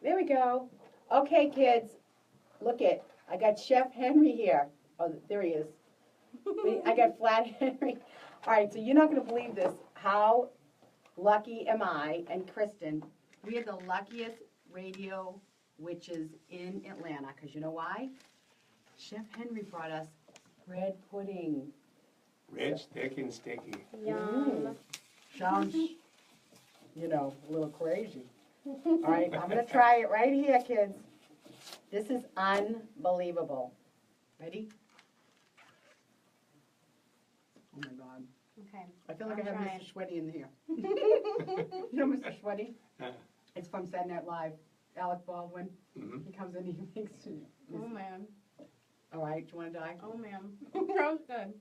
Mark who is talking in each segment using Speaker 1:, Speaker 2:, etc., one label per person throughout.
Speaker 1: There we go. Okay, kids, look it. I got Chef Henry here. Oh, there he is. I got Flat Henry. All right, so you're not going to believe this. How lucky am I and Kristen? We are the luckiest radio witches in Atlanta. Because you know why? Chef Henry brought us bread pudding.
Speaker 2: Rich, thick, and sticky.
Speaker 1: Yum. Sounds, a little crazy. All right, I'm going to try it right here, kids. This is unbelievable. Ready? Oh, my God.
Speaker 3: Okay.
Speaker 1: I feel like
Speaker 3: I'm
Speaker 1: I have
Speaker 3: trying.
Speaker 1: Mr. Sweaty in here. You know Mr. Sweaty? It's from Saturday Night Live. Alec Baldwin.
Speaker 2: Mhm.
Speaker 1: He comes in, he makes
Speaker 3: Oh, man.
Speaker 1: All right, do you want to die?
Speaker 3: Oh, man. That was good.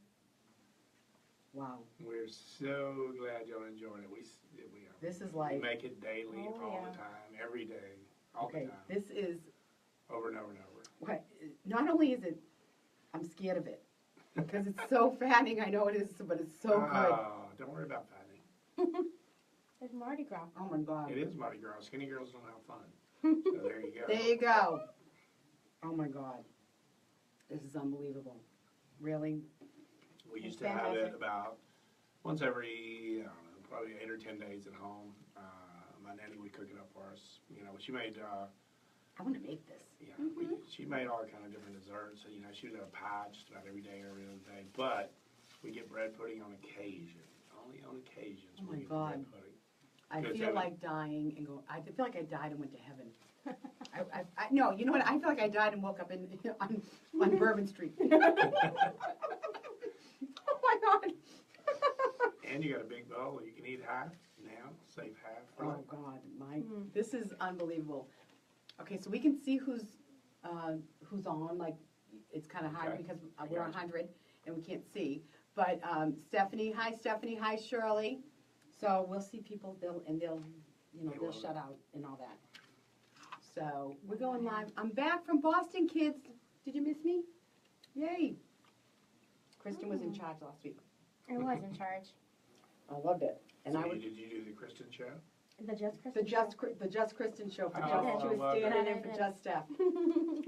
Speaker 1: Wow.
Speaker 2: We're so glad y'all enjoyed it. We are.
Speaker 1: This is
Speaker 2: We
Speaker 1: like,
Speaker 2: make it daily,
Speaker 3: Oh,
Speaker 2: all
Speaker 3: yeah.
Speaker 2: the time, every day, all
Speaker 1: okay,
Speaker 2: the time,
Speaker 1: this is,
Speaker 2: over and over and over.
Speaker 1: what? Not only is it, I'm scared of it. Because it's so fattening, I know it is, but it's so good.
Speaker 2: Oh, don't worry about fattening.
Speaker 3: It's Mardi Gras.
Speaker 1: Oh, my God.
Speaker 2: It is Mardi Gras. Skinny girls don't have fun. So there you go.
Speaker 1: There you go. Oh, my God. This is unbelievable. Really?
Speaker 2: We used
Speaker 3: It's
Speaker 2: to have it
Speaker 3: fantastic.
Speaker 2: about once every, I don't know, probably 8 or 10 days at home. My nanny would cook it up for us. She made,
Speaker 1: I want to make this.
Speaker 2: she made all kind of different desserts. So, she would have a pie just about every day, every other day. But we get bread pudding on occasion. Only on occasions
Speaker 1: Oh,
Speaker 2: we
Speaker 1: my
Speaker 2: get
Speaker 1: God.
Speaker 2: bread pudding.
Speaker 1: I
Speaker 2: Good
Speaker 1: feel
Speaker 2: seven.
Speaker 1: like dying and go. I feel like I died and went to heaven. No, you know what? I feel like I died and woke up on Bourbon Street. Oh my God!
Speaker 2: And you got a big bowl. You can eat half now. Save half. For
Speaker 1: Oh
Speaker 2: later.
Speaker 1: God, this is unbelievable. Okay, so we can see who's on. Like it's kind of hard
Speaker 2: Okay.
Speaker 1: because
Speaker 2: I
Speaker 1: we're
Speaker 2: gotcha.
Speaker 1: 100 and we can't see. But Stephanie, hi Shirley. So we'll see people. They'll
Speaker 2: will.
Speaker 1: shut out and all that. So we're going live. I'm back from Boston, kids. Did you miss me? Yay! Kristen was in charge last week.
Speaker 3: I was in charge.
Speaker 1: I loved it. And
Speaker 2: So
Speaker 1: I would
Speaker 2: did you do the Kristen show?
Speaker 3: The Just Kristen.
Speaker 1: the Just Kristen show for
Speaker 2: Oh,
Speaker 1: Just. She
Speaker 2: I
Speaker 1: was
Speaker 2: love
Speaker 1: standing
Speaker 3: it.
Speaker 1: in for Just Steph.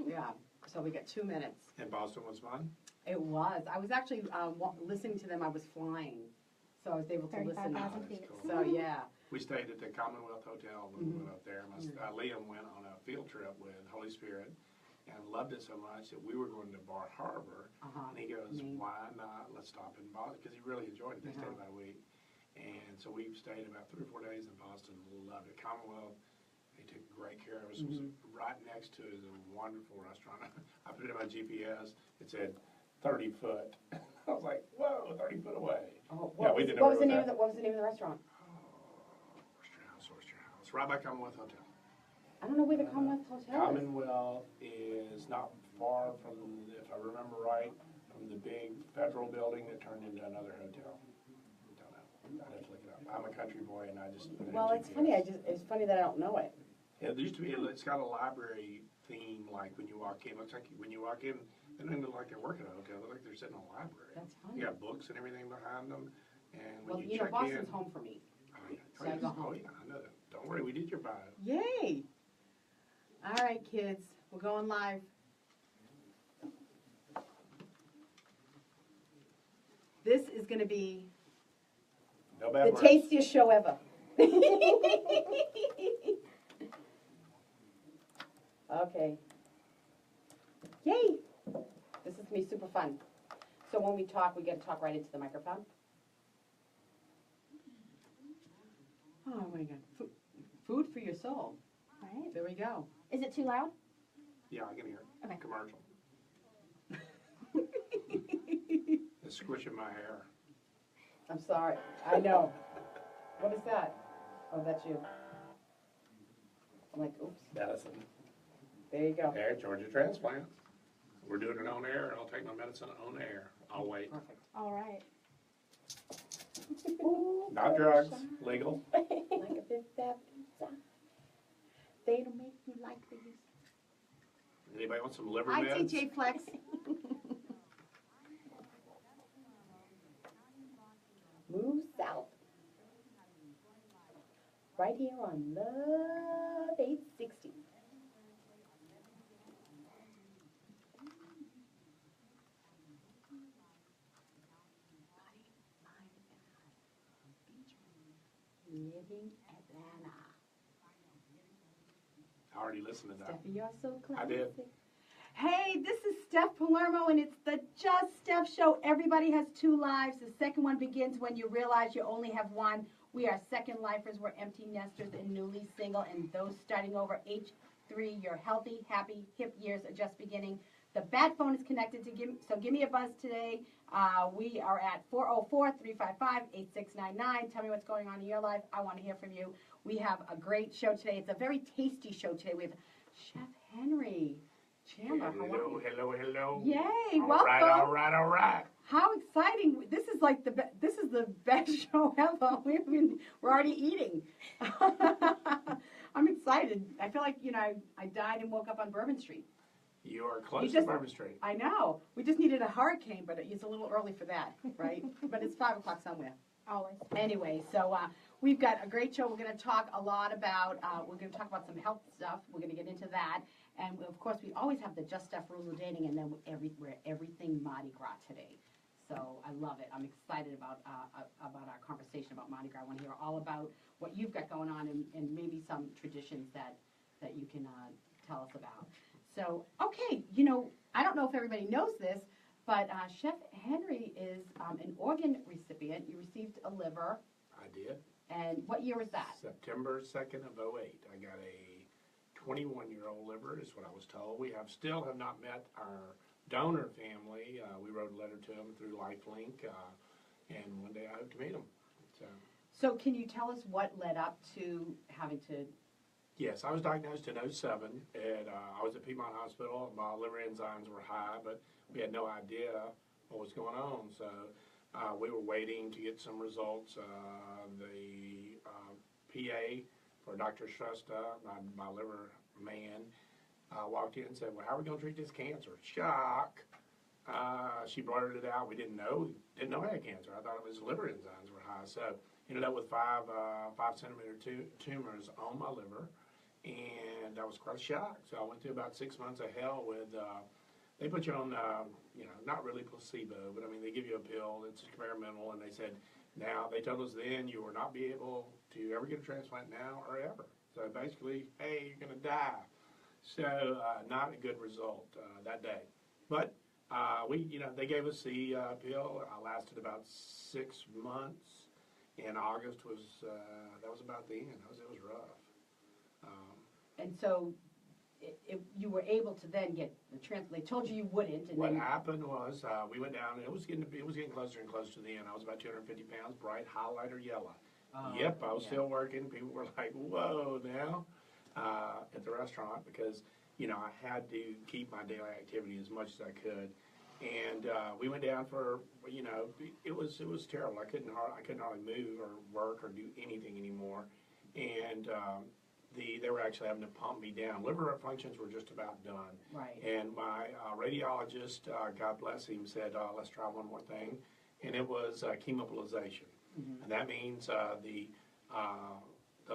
Speaker 1: Yeah. So we got 2 minutes.
Speaker 2: And Boston was fun?
Speaker 1: It was. I was actually listening to them. I was flying, so I was able to listen.
Speaker 3: 35,000
Speaker 2: Oh, that's
Speaker 3: feet.
Speaker 2: cool.
Speaker 1: So yeah.
Speaker 2: We stayed at the Commonwealth Hotel when we
Speaker 1: Mhm.
Speaker 2: went up there. Liam went on a field trip with Holy Spirit and loved it so much that we were going to Bar Harbor.
Speaker 1: Uh-huh.
Speaker 2: And he goes,
Speaker 1: Maine.
Speaker 2: why not? Let's stop in Boston. Because he really enjoyed it. They stayed
Speaker 1: Uh-huh.
Speaker 2: about a week. And so we stayed about 3 or 4 days in Boston. Loved it. Commonwealth, they took great care of us. It was right next to it is a wonderful restaurant. I put it in my GPS. It said 30 foot. I was like, whoa, 30 foot away.
Speaker 1: Oh,
Speaker 2: Yeah,
Speaker 1: what
Speaker 2: we
Speaker 1: was,
Speaker 2: didn't
Speaker 1: what
Speaker 2: know
Speaker 1: was the
Speaker 2: where
Speaker 1: name
Speaker 2: it
Speaker 1: of the What was the name of the restaurant?
Speaker 2: Where's your house? Right by Commonwealth Hotel.
Speaker 1: I don't know where the Commonwealth Hotel is.
Speaker 2: Commonwealth is not far from, if I remember right, from the big federal building that turned into another hotel. Don't know. I'd have to look it up. I'm a country boy and I just put it in
Speaker 1: Well, it's
Speaker 2: GPS.
Speaker 1: funny. It's funny that I don't know it.
Speaker 2: Yeah, there used to be, it's got a library theme, like when you walk in. Looks like when you walk in, they don't look like they're working at a hotel. They look like they're sitting in a library.
Speaker 1: That's funny.
Speaker 2: You got books and everything behind them. And
Speaker 1: Well,
Speaker 2: when you
Speaker 1: know,
Speaker 2: check
Speaker 1: Boston's
Speaker 2: in.
Speaker 1: home for me.
Speaker 2: Oh, yeah.
Speaker 1: So I go home.
Speaker 2: Oh, yeah, I know that. Don't worry, we did your bio.
Speaker 1: Yay! All right, kids, we're going live. This is going to be
Speaker 2: No bad
Speaker 1: the
Speaker 2: words.
Speaker 1: tastiest show ever. Okay. Yay! This is going to be super fun. So when we talk, we got to talk right into the microphone. Oh my God. Food for your soul.
Speaker 3: Right.
Speaker 1: There we go.
Speaker 3: Is it too loud?
Speaker 2: Yeah, I can hear it.
Speaker 3: Okay.
Speaker 2: Commercial. It's squishing my hair.
Speaker 1: I'm sorry. I know. What is that? Oh, that's you. I'm like, oops.
Speaker 2: Medicine.
Speaker 1: There you go.
Speaker 2: Air, Georgia Transplant. We're doing it on air, and I'll take my medicine on air. I'll wait.
Speaker 1: Perfect.
Speaker 3: All right.
Speaker 2: Not drugs, legal.
Speaker 1: Like a Fifth Avenue. They don't make you like these.
Speaker 2: Anybody want some liver
Speaker 1: Hi,
Speaker 2: meds?
Speaker 1: TJ Flex. Move south. Right here on Love 860. Working Atlanta.
Speaker 2: I already listened to that.
Speaker 1: Steffi, you're so classy.
Speaker 2: I did.
Speaker 1: Hey, this is Steph Palermo, and it's the Just Steph Show. Everybody has two lives. The second one begins when you realize you only have one. We are second lifers. We're empty nesters and newly single, and those starting over age 3. Your healthy, happy, hip years are just beginning. The bat phone is connected so give me a buzz today. We are at 404-355-8699. Tell me what's going on in your life. I want to hear from you. We have a great show today. It's a very tasty show today. We have Chef Henry Chandler. How are you?
Speaker 2: Hello.
Speaker 1: Yay,
Speaker 2: All
Speaker 1: welcome.
Speaker 2: right.
Speaker 1: How exciting. This is like this is the best show ever. We're already eating. I'm excited. I feel like, I died and woke up on Bourbon Street.
Speaker 2: You are close to Bourbon Street.
Speaker 1: I know. We just needed a hurricane, but it's a little early for that, right? But it's 5 o'clock somewhere.
Speaker 3: Always.
Speaker 1: Anyway, so we've got a great show. We're going to talk a lot about, some health stuff. We're going to get into that. And, of course, we always have the Just Steph rules of dating, and then we're everything Mardi Gras today. So I love it. I'm excited about our conversation about Mardi Gras. I want to hear all about what you've got going on and maybe some traditions that you can tell us about. So, okay, I don't know if everybody knows this, but Chef Henry is an organ recipient. You received a liver.
Speaker 2: I did.
Speaker 1: And what year was that?
Speaker 2: September 2nd of '08. I got a 21-year-old liver, is what I was told. We still have not met our donor family. We wrote a letter to them through LifeLink, and one day I hope to meet them.
Speaker 1: So can you tell us what led up to having to...
Speaker 2: Yes, I was diagnosed in '07, and I was at Piedmont Hospital. My liver enzymes were high, but we had no idea what was going on. So we were waiting to get some results. The PA for Dr. Shrestha, my liver man, walked in and said, "Well, how are we going to treat this cancer?" Shock. She blurted it out. We didn't know I had cancer. I thought it was liver enzymes were high. So ended up with 5-centimeter tumors on my liver. And that was quite a shock. So I went through about 6 months of hell with, they put you on, not really placebo, but they give you a pill, it's experimental, and they said, they told us then you will not be able to ever get a transplant now or ever. So basically, hey, you're going to die. So not a good result that day. But they gave us the pill. I lasted about 6 months. And August was, that was about the end. It was rough.
Speaker 1: And so you were able to then get the transplant. They told you wouldn't. And
Speaker 2: what happened was we went down, and it was getting closer and closer to the end. I was about 250 pounds, bright highlighter yellow. Yep, I was still working. People were like, whoa, now, at the restaurant because, I had to keep my daily activity as much as I could. And we went down for, it was terrible. I couldn't hardly move or work or do anything anymore. And they were actually having to pump me down. Liver functions were just about done.
Speaker 1: Right.
Speaker 2: And my radiologist, God bless him, said, let's try one more thing. And it was chemobilization. Mm-hmm. And that means the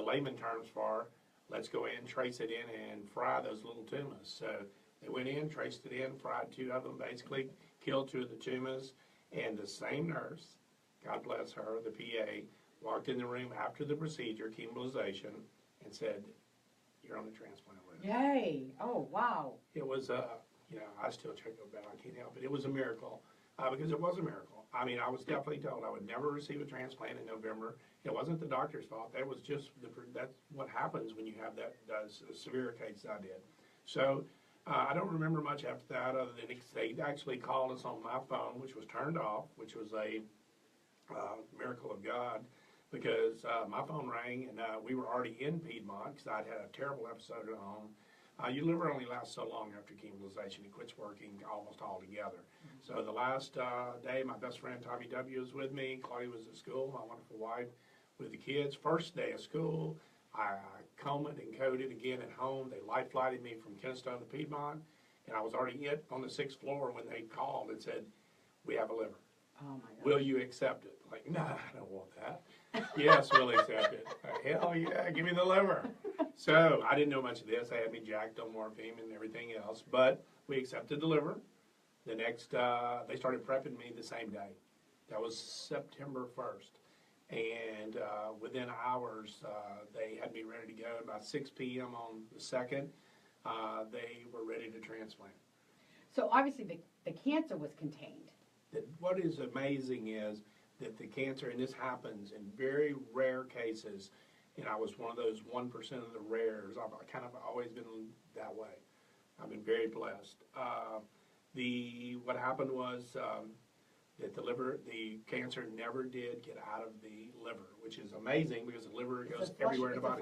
Speaker 2: layman terms for, let's go in, trace it in, and fry those little tumors. So they went in, traced it in, fried 2 of them, basically killed 2 of the tumors. And the same nurse, God bless her, the PA, walked in the room after the procedure, chemobilization, and said, "You're on the transplant list."
Speaker 1: Yay! Oh, wow.
Speaker 2: It was, I still check about it. I can't help it. It was a miracle because it was a miracle. I was definitely told I would never receive a transplant in November. It wasn't the doctor's fault. That was just that's what happens when you have that severe case I did. So I don't remember much after that other than they actually called us on my phone, which was turned off, which was a miracle of God. Because my phone rang, and we were already in Piedmont because I'd had a terrible episode at home. Your liver only lasts so long after chemobilization. It quits working almost altogether. Mm-hmm. So the last day, my best friend Tommy W. was with me. Claudia was at school, my wonderful wife, with the kids. First day of school, I combed and coded again at home. They life flighted me from Kennestone to Piedmont, and I was already on the 6th floor when they called and said, "We have a liver.
Speaker 1: Oh, my God.
Speaker 2: Will you accept it?" Like, nah, I don't want that. Yes, we'll accept it. Hell yeah, give me the liver. So I didn't know much of this. They had me jacked on morphine and everything else. But we accepted the liver. The next, they started prepping me the same day. That was September 1st. And within hours, they had me ready to go. About 6 p.m. on the 2nd, they were ready to transplant.
Speaker 1: So obviously the cancer was contained.
Speaker 2: What is amazing is that the cancer, and this happens in very rare cases, and I was one of those 1% of the rares. I've kind of always been that way. I've been very blessed. What happened was that the cancer never did get out of the liver, which is amazing because the liver goes everywhere in the body.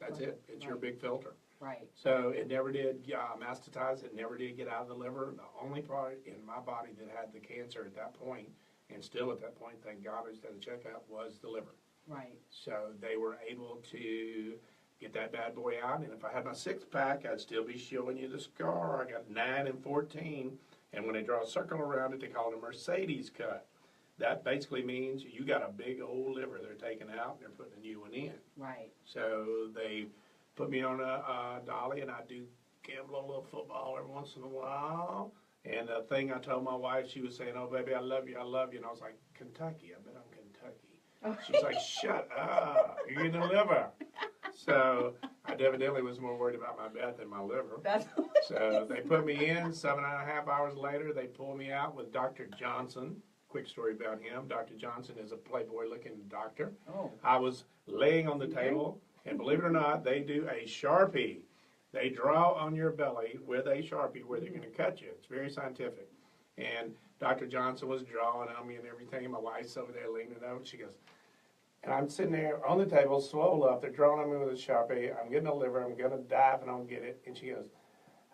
Speaker 2: That's it. It's your big filter.
Speaker 1: Right.
Speaker 2: So it never did mastatize. It never did get out of the liver. The only part in my body that had the cancer at that point, and still at that point, thank God, I just had a checkup, was the liver.
Speaker 1: Right.
Speaker 2: So they were able to get that bad boy out. And if I had my 6-pack, I'd still be showing you the scar. I got 9 and 14. And when they draw a circle around it, they call it a Mercedes cut. That basically means you got a big old liver they're taking out and they're putting a new one in.
Speaker 1: Right.
Speaker 2: So they put me on a dolly, and I do gamble a little football every once in a while. And the thing I told my wife, she was saying, "Oh, baby, I love you, I love you." And I was like, "Kentucky, I bet I'm Kentucky." She's like, "Shut up, you're getting a liver." So I evidently was more worried about my bet than my liver. So they put me in. 7.5 hours later, they pulled me out with Dr. Johnson. Quick story about him. Dr. Johnson is a playboy-looking doctor.
Speaker 1: Oh.
Speaker 2: I was laying on the table, and believe it or not, they do a Sharpie. They draw on your belly with a Sharpie where they're going to cut you. It's very scientific. And Dr. Johnson was drawing on me and everything. My wife's over there leaning over. She goes, and I'm sitting there on the table, swole up. They're drawing on me with a Sharpie. I'm getting a liver. I'm going to die if I don't get it. And she goes,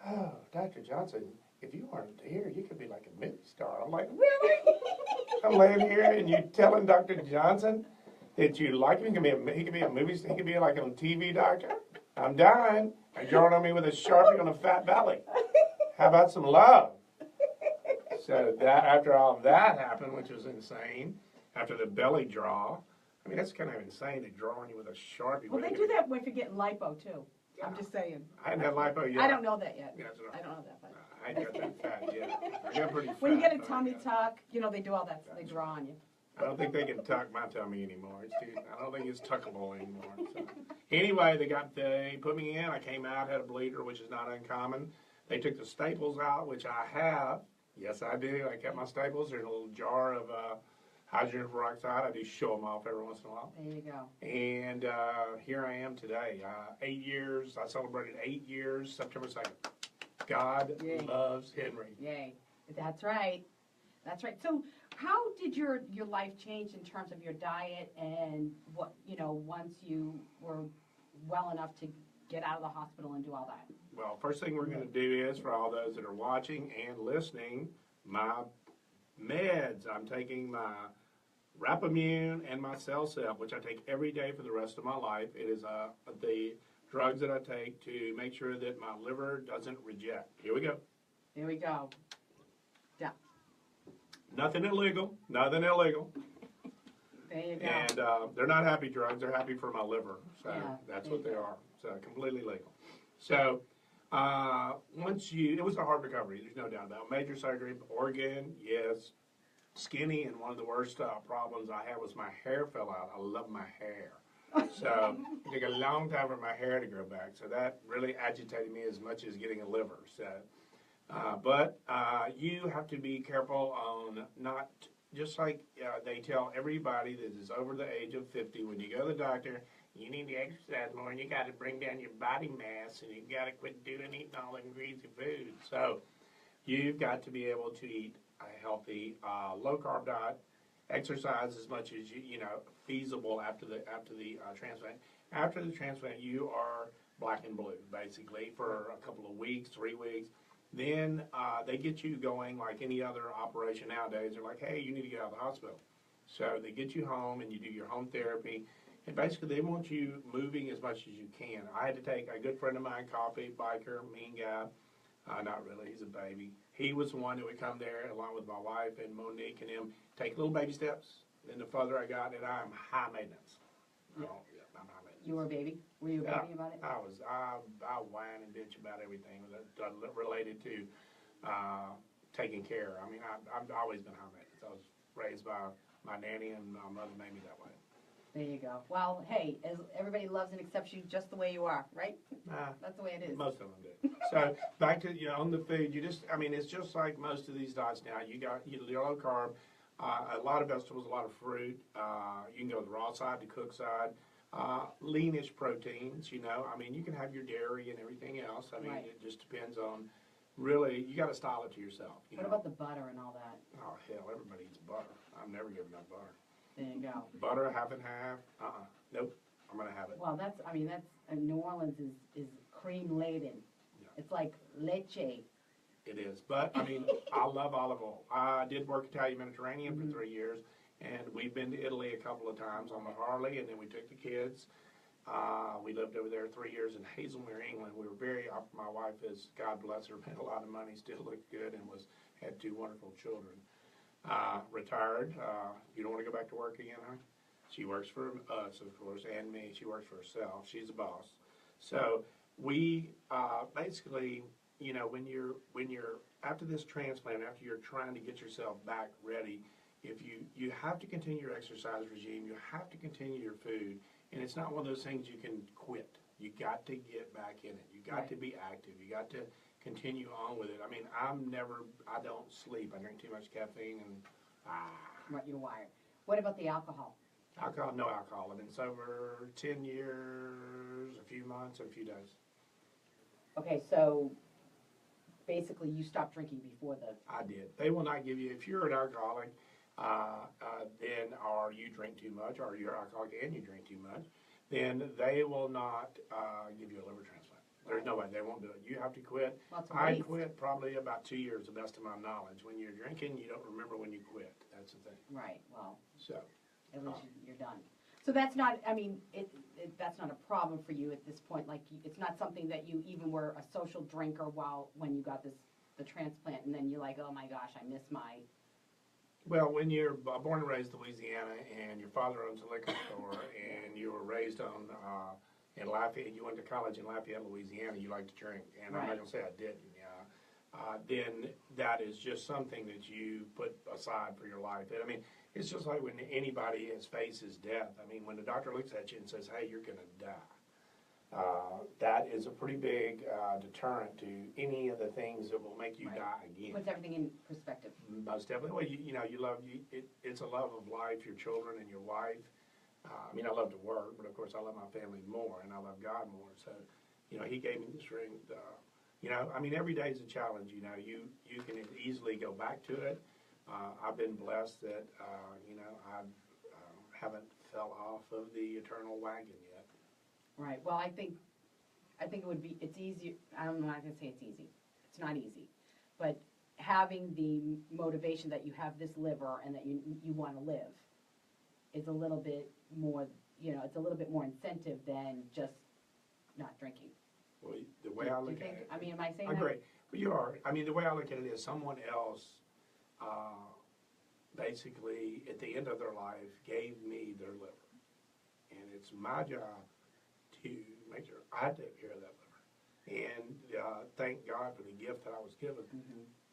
Speaker 2: "Oh, Dr. Johnson, if you weren't here, you could be like a movie star." I'm like, "Really?" I'm laying here, and you're telling Dr. Johnson that you like him? He could be a movie star. He could be like a TV doctor. I'm dying. They're drawing on me with a Sharpie on a fat belly. How about some love? So that after all of that happened, which was insane, after the belly draw, I mean, that's kind of insane to draw on you with a Sharpie.
Speaker 1: Well, they do that if you're getting lipo, too.
Speaker 2: Yeah.
Speaker 1: I'm just saying.
Speaker 2: I hadn't had lipo yet.
Speaker 1: I don't know that yet.
Speaker 2: Yeah, that's right.
Speaker 1: I don't know that, but.
Speaker 2: I ain't got that fat yet. I got pretty fat.
Speaker 1: When you get a
Speaker 2: but I
Speaker 1: tummy
Speaker 2: got-
Speaker 1: tuck, you know, they do all that, they draw on you.
Speaker 2: I don't think they can tuck my tummy anymore. I don't think it's tuckable anymore. So. Anyway, they put me in. I came out, had a bleeder, which is not uncommon. They took the staples out, which I have. Yes, I do. I kept my staples. There's a little jar of hydrogen peroxide. I do show them off every once in a while.
Speaker 1: There you go.
Speaker 2: And here I am today. 8 years. I celebrated 8 years, September 2nd. God
Speaker 1: Yay.
Speaker 2: loves Henry.
Speaker 1: Yay. That's right. That's right. So how did your life change in terms of your diet and what, once you were well enough to get out of the hospital and do all that?
Speaker 2: Well, first thing we're going to do is, for all those that are watching and listening, my meds. I'm taking my Rapamune and my Cellcep, which I take every day for the rest of my life. It is the drugs that I take to make sure that my liver doesn't reject. Here we go.
Speaker 1: There we go. Yeah.
Speaker 2: Nothing illegal. Nothing illegal.
Speaker 1: There you go.
Speaker 2: And they're not happy drugs. They're happy for my liver. So
Speaker 1: Yeah,
Speaker 2: that's
Speaker 1: there
Speaker 2: what
Speaker 1: you
Speaker 2: they
Speaker 1: go.
Speaker 2: are. So completely legal. So it was a hard recovery. There's no doubt about it. Major surgery, organ, yes. Skinny, and one of the worst problems I had was my hair fell out. I love my hair. So it took a long time for my hair to grow back. So that really agitated me as much as getting a liver. So, but you have to be careful on not, just like they tell everybody that is over the age of 50, when you go to the doctor, you need to exercise more and you got to bring down your body mass and you got to quit eating all them greasy foods. So you've got to be able to eat a healthy, low-carb diet, exercise as much as feasible after the transplant. After the transplant, you are black and blue basically for a couple of weeks, 3 weeks. Then they get you going like any other operation nowadays. They're like, "Hey, you need to get out of the hospital." So they get you home and you do your home therapy. And basically they want you moving as much as you can. I had to take a good friend of mine, coffee, biker, mean guy. Not really, he's a baby. He was the one that would come there along with my wife and Monique and him, take little baby steps. Then the further I got, and I'm high maintenance.
Speaker 1: Yeah.
Speaker 2: Oh, yeah, I'm high maintenance.
Speaker 1: You were a baby? Were you a baby about it?
Speaker 2: I whine and bitch about everything related to taking care. I mean, I've always been high maintenance. I was raised by my nanny and my mother made me that way.
Speaker 1: There you go. Well, hey, as everybody loves and accepts you just the way you are, right? That's the way it is.
Speaker 2: Most of them do. So back to, on the food, it's just like most of these diets now. You got your low carb, a lot of vegetables, a lot of fruit. You can go the raw side, the cooked side. Leanish proteins, you can have your dairy and everything else.
Speaker 1: Right.
Speaker 2: It just depends on, really, you got to style it to yourself.
Speaker 1: What about the butter and all that?
Speaker 2: Oh, hell, everybody eats butter. I'm never giving up butter.
Speaker 1: There you go.
Speaker 2: Butter, half and half, nope, I'm going to have it.
Speaker 1: Well, that's New Orleans is cream laden.
Speaker 2: Yeah.
Speaker 1: It's like leche.
Speaker 2: It is, but, I love olive oil. I did work Italian Mediterranean for 3 years, and we've been to Italy a couple of times on the Harley, and then we took the kids. We lived over there 3 years in Hazelmere, England. We were my wife is, God bless her, made a lot of money, still looked good, and had 2 wonderful children. Retired. You don't want to go back to work again, huh? She works for us, of course, and me. She works for herself. She's a boss. So we basically, when you're after this transplant, after you're trying to get yourself back ready, if you have to continue your exercise regime, you have to continue your food, and it's not one of those things you can quit. You got to get back in it. You got to be active. You got to continue on with it. I don't sleep. I drink too much caffeine and
Speaker 1: Right, you're wired. What about the alcohol?
Speaker 2: alcohol. No alcohol. I've been sober 10 years, a few months, and a few days.
Speaker 1: Okay, so basically you stopped drinking before the...
Speaker 2: I did. They will not give you, if you're an alcoholic, then, or you drink too much, or you're alcoholic and you drink too much, then they will not give you a liver transplant. There's no way. They won't do it. You have to quit.
Speaker 1: Well, it's a
Speaker 2: I
Speaker 1: waste.
Speaker 2: quit probably about 2 years, the best of my knowledge. When you're drinking, you don't remember when you quit. That's the thing.
Speaker 1: Right, well,
Speaker 2: So,
Speaker 1: at least you're done. So that's not, that's not a problem for you at this point, like, it's not something that you even were a social drinker when you got the transplant, and then you're like, oh my gosh, I miss my...
Speaker 2: well, when you're born and raised in Louisiana, and your father owns a liquor store, and you were raised in Lafayette, you went to college in Lafayette, Louisiana, you like to drink, and I'm not going to say I didn't, then that is just something that you put aside for your life. And, it's just like when anybody faces death. When the doctor looks at you and says, hey, you're going to die, that is a pretty big deterrent to any of the things that will make you die again.
Speaker 1: Puts everything in perspective.
Speaker 2: Most definitely. Well, you love, it's a love of life, your children and your wife. I love to work, but of course I love my family more, and I love God more. So, He gave me the strength. Every day is a challenge. You can easily go back to it. I've been blessed that, I haven't fell off of the eternal wagon yet.
Speaker 1: Right, well, I think it's easy, I'm not gonna say it's easy, it's not easy, but having the motivation that you have this liver and that you wanna live is a little bit more, it's a little bit more incentive than just not drinking.
Speaker 2: Well, the way I look at it.
Speaker 1: Am I saying
Speaker 2: I
Speaker 1: that?
Speaker 2: agree. Well, you are. The way I look at it is someone else, basically, at the end of their life, gave me their liver. And it's my job to make sure I take care of that liver. And thank God for the gift that I was given.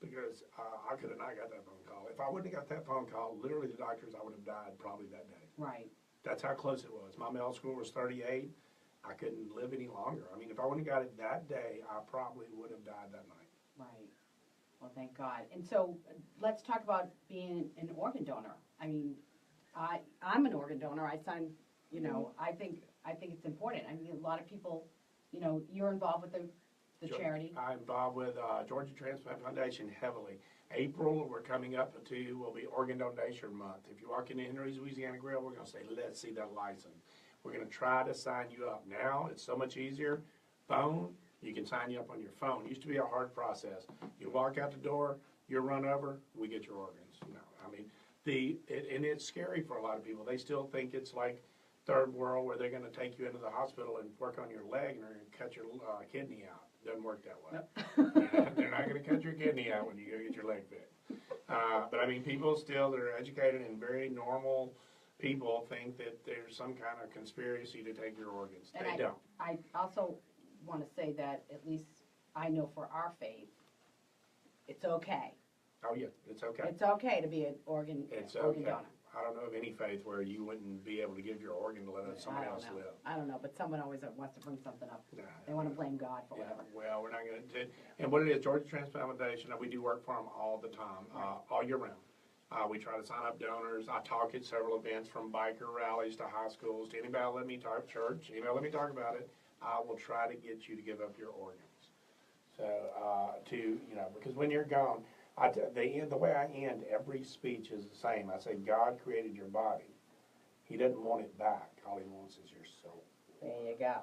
Speaker 2: Because I could have not got that phone call. If I wouldn't have got that phone call, literally the doctors, I would have died probably that day.
Speaker 1: Right.
Speaker 2: That's how close it was. My medical score was 38. I couldn't live any longer. If I wouldn't have got it that day, I probably would have died that night.
Speaker 1: Right. Well, thank God. And so let's talk about being an organ donor. I'm an organ donor. I signed, I think it's important. A lot of people, you're involved with the charity.
Speaker 2: I'm involved with Georgia Transplant Foundation heavily. April, we're coming up to, will be Organ Donation Month. If you walk into Henry's Louisiana Grill, we're going to say, let's see that license. We're going to try to sign you up. Now, it's so much easier. Phone, you can sign you up on your phone. It used to be a hard process. You walk out the door, you're run over, we get your organs. And it's scary for a lot of people. They still think it's like third world where they're going to take you into the hospital and work on your leg and cut your kidney out. Doesn't work that way. They're not going to cut your kidney out when you go get your leg fixed. But people still that are educated and very normal people think that there's some kind of conspiracy to take your organs. They don't.
Speaker 1: I also want to say that at least I know for our faith, it's okay.
Speaker 2: Oh yeah, it's okay.
Speaker 1: It's okay to be an organ donor.
Speaker 2: I don't know of any faith where you wouldn't be able to give your organ to let somebody else live.
Speaker 1: I don't know, but someone always wants to bring something up.
Speaker 2: Nah.
Speaker 1: They want to blame God for
Speaker 2: Yeah,
Speaker 1: whatever.
Speaker 2: well, we're not going to. And what it is, Georgia Transplant Foundation, we do work for them all the time, all year round. We try to sign up donors. I talk at several events, from biker rallies to high schools to anybody let me talk church. Anybody let me talk about it. I will try to get you to give up your organs. So because when you're gone, the way I end every speech is the same. I say, God created your body. He doesn't want it back. All he wants is your soul.
Speaker 1: There you go.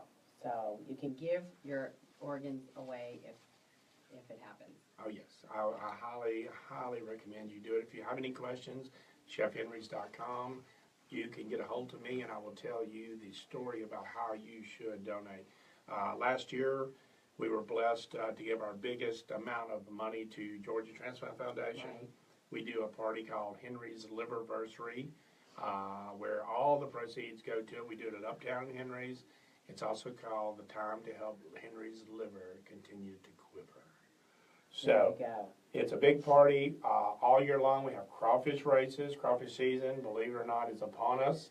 Speaker 1: So you can give your organs away if it happens.
Speaker 2: Oh, yes. I highly, highly recommend you do it. If you have any questions, chefhenrys.com. You can get a hold of me, and I will tell you the story about how you should donate. Last year, we were blessed to give our biggest amount of money to Georgia Transplant Foundation.
Speaker 1: Right.
Speaker 2: We do a party called Henry's Liverversary, where all the proceeds go to it. We do it at Uptown Henry's. It's also called the Time to Help Henry's Liver Continue to Quiver. So it's a big party all year long. We have crawfish races. Crawfish season, believe it or not, is upon us.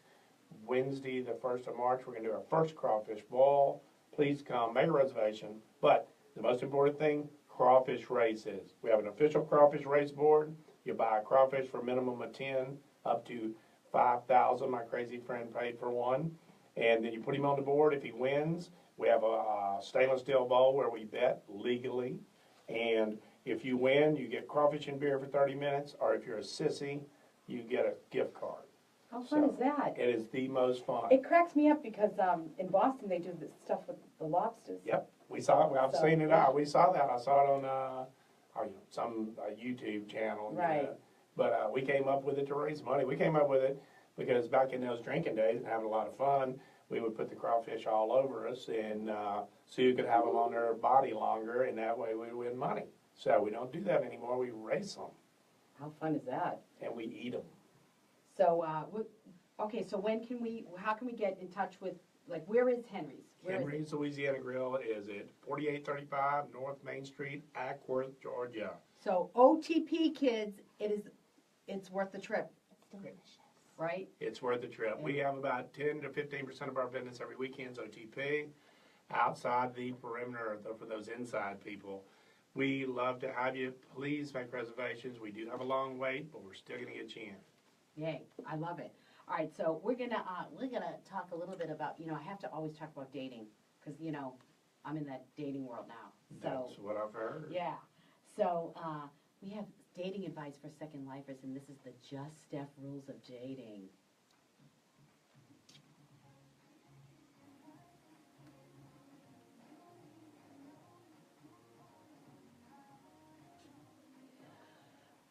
Speaker 2: Wednesday, the 1st of March, we're going to do our first crawfish boil. Please come, make a reservation. But the most important thing, crawfish races. We have an official crawfish race board. You buy a crawfish for a minimum of 10, up to 5,000. My crazy friend paid for one. And then you put him on the board. If he wins, we have a stainless steel bowl where we bet legally. And if you win, you get crawfish and beer for 30 minutes. Or if you're a sissy, you get a gift card.
Speaker 1: How fun is that?
Speaker 2: It is the most fun.
Speaker 1: It cracks me up because in Boston they do this stuff with the lobsters.
Speaker 2: Yep, we saw it. I've seen it out. We saw that. I saw it on some YouTube channel.
Speaker 1: Right.
Speaker 2: But we came up with it to raise money. We came up with it because back in those drinking days and having a lot of fun, we would put the crawfish all over us, and so you could have them on their body longer, and that way we win money. So we don't do that anymore. We race them.
Speaker 1: How fun is that?
Speaker 2: And we eat them.
Speaker 1: So, okay, so how can we get in touch with, like, where is Henry's?
Speaker 2: Henry's Louisiana Grill is at 4835 North Main Street, Acworth, Georgia.
Speaker 1: So OTP kids, it's worth the trip,
Speaker 3: It's delicious.
Speaker 1: right?
Speaker 2: It's worth the trip. We have about 10 to 15% of our business every weekend's OTP. Outside the perimeter, for those inside people, we love to have you. Please make reservations. We do have a long wait, but we're still going to get you in.
Speaker 1: Yay, I love it. All right, so we're gonna talk a little bit about, I have to always talk about dating, because, I'm in that dating world now. So,
Speaker 2: That's what I've heard.
Speaker 1: yeah. So, we have dating advice for second lifers, and this is the Just Steph rules of dating.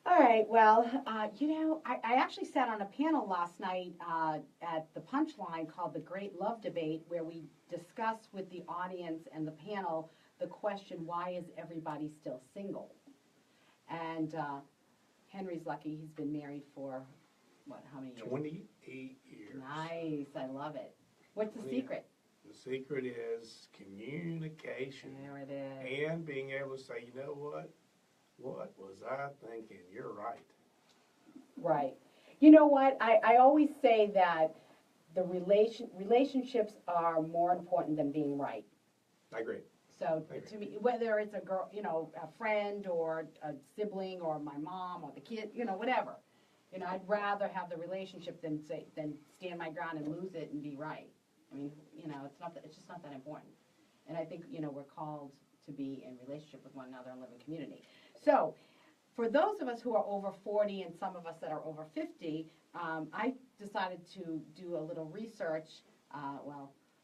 Speaker 1: All right, well, I actually sat on a panel last night at the Punchline called The Great Love Debate, where we discussed with the audience and the panel the question, why is everybody still single? And Henry's lucky. He's been married for, how many years?
Speaker 2: 28 years.
Speaker 1: Nice, I love it. What's the secret?
Speaker 2: The secret is communication.
Speaker 1: There it is.
Speaker 2: And being able to say, you know what? What was I thinking? You're right.
Speaker 1: Right. You know what? I always say that the relationships are more important than being right.
Speaker 2: I agree.
Speaker 1: So to me, whether it's a girl, a friend or a sibling or my mom or the kid, whatever. I'd rather have the relationship than stand my ground and lose it and be right. I mean, it's just not that important. And I think, we're called to be in relationship with one another and live in community. So, for those of us who are over 40 and some of us that are over 50, I decided to do a little research,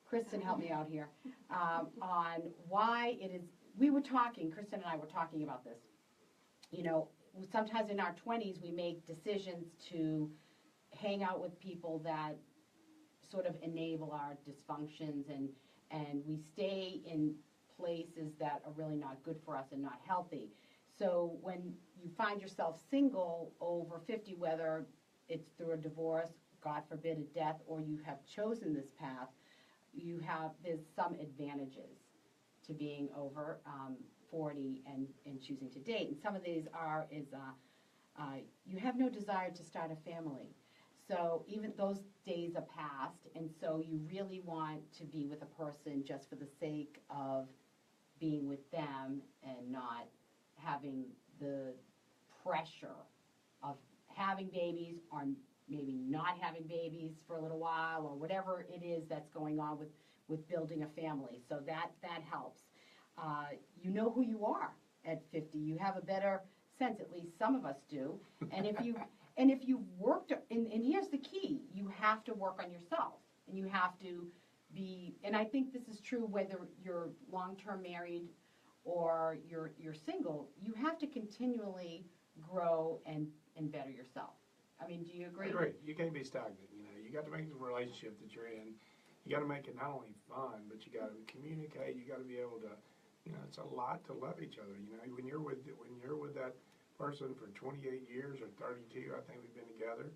Speaker 1: Kristen helped me out here, on why it is, Kristen and I were talking about this. Sometimes in our 20s we make decisions to hang out with people that sort of enable our dysfunctions, and we stay in places that are really not good for us and not healthy. So when you find yourself single over 50, whether it's through a divorce, God forbid a death, or you have chosen this path, there's some advantages to being over 40 and choosing to date. And some of these you have no desire to start a family. So even those days are past, and so you really want to be with a person just for the sake of being with them and not having the pressure of having babies or maybe not having babies for a little while or whatever it is that's going on with building a family. So that helps. You know who you are at 50. You have a better sense, at least some of us do. And if you worked, and here's the key, you have to work on yourself. And you have to be, and I think this is true whether you're long-term married or you're single, you have to continually grow and better yourself. I mean, do you agree?
Speaker 2: I agree. You can't be stagnant, You got to make the relationship that you're in. You got to make it not only fun, but you got to communicate. You got to be able to, it's a lot to love each other. When you're with that person for 28 years or 32, I think we've been together.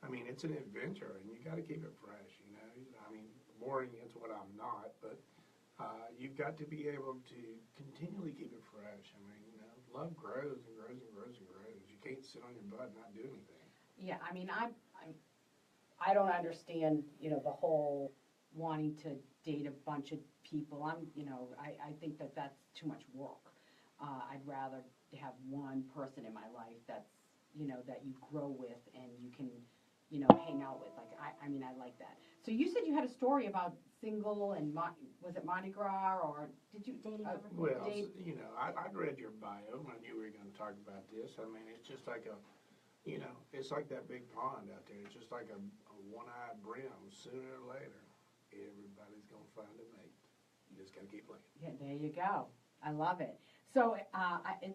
Speaker 2: I mean, it's an adventure, and you got to keep it fresh. I mean, boring is what I'm not, but you've got to be able to continually keep it fresh. I mean, love grows and grows and grows and grows. You can't sit on your butt and not do anything.
Speaker 1: Yeah, I mean, I don't understand, the whole wanting to date a bunch of people. I think that's too much work. I'd rather have one person in my life that's, that you grow with and you can, hang out with. Like, I mean, I like that. So you said you had a story about single and, was it Mardi Gras or did you?
Speaker 3: Dating over 50.
Speaker 2: Well, I'd read your bio and I knew we were going to talk about this. I mean, it's just like it's like that big pond out there. It's just like a one-eyed brim. Sooner or later, everybody's going to find a mate. You just got to keep playing.
Speaker 1: Yeah, there you go. I love it. So it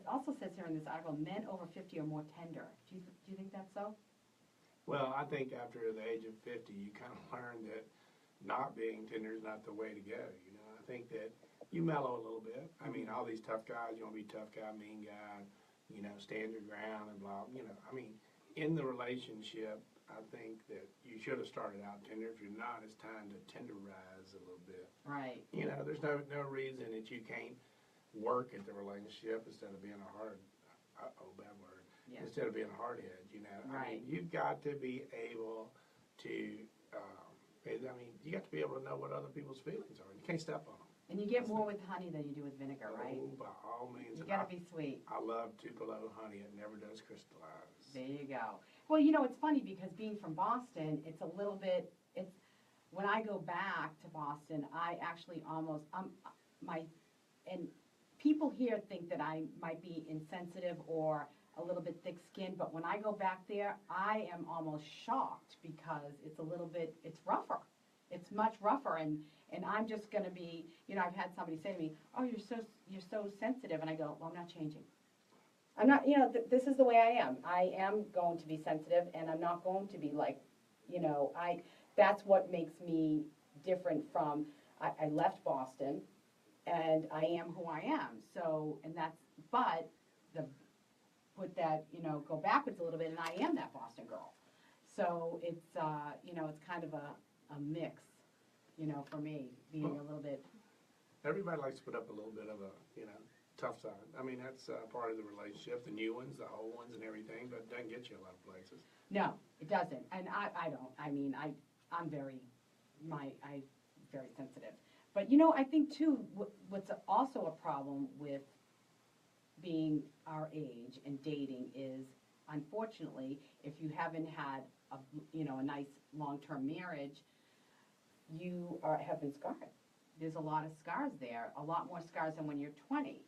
Speaker 1: also says here in this article, men over 50 are more tender. Do you think that's so?
Speaker 2: Well, I think after the age of 50, you kind of learn that not being tender is not the way to go. I think that you mellow a little bit. I mean, all these tough guys, you want to be tough guy, mean guy, stand your ground and blah, I mean, in the relationship, I think that you should have started out tender. If you're not, it's time to tenderize a little bit.
Speaker 1: Right.
Speaker 2: There's no reason that you can't work at the relationship instead of being a hard, bad word,
Speaker 1: Yeah.
Speaker 2: instead of being a hardhead,
Speaker 1: Right.
Speaker 2: I mean, you've got to be able to, you got to be able to know what other people's feelings are. You can't step on them.
Speaker 1: And you get more with honey than you do with vinegar, right?
Speaker 2: Oh, by all means.
Speaker 1: You gotta be sweet.
Speaker 2: I love Tupelo honey. It never does crystallize.
Speaker 1: There you go. Well, it's funny because being from Boston, it's a little bit, when I go back to Boston, I actually almost, and people here think that I might be insensitive or a little bit thick-skinned, but when I go back there, I am almost shocked because it's a little bit, it's rougher. It's much rougher, and I'm just going to be, I've had somebody say to me, oh, you're so sensitive, and I go, well, I'm not changing. I'm not, this is the way I am. I am going to be sensitive, and I'm not going to be like, that's what makes me different from, I left Boston, and I am who I am. So, but go backwards a little bit, and I am that Boston girl. So it's, it's kind of a mix, for me, being a little bit.
Speaker 2: Everybody likes to put up a little bit of a, tough side. I mean, that's part of the relationship, the new ones, the old ones and everything, but it doesn't get you a lot of places.
Speaker 1: No, it doesn't. And I don't. I mean, I'm very sensitive. But, I think, too, what's also a problem with being our age and dating is, unfortunately, if you haven't had a nice long-term marriage, you have been scarred. There's a lot of scars there, a lot more scars than when you're 20.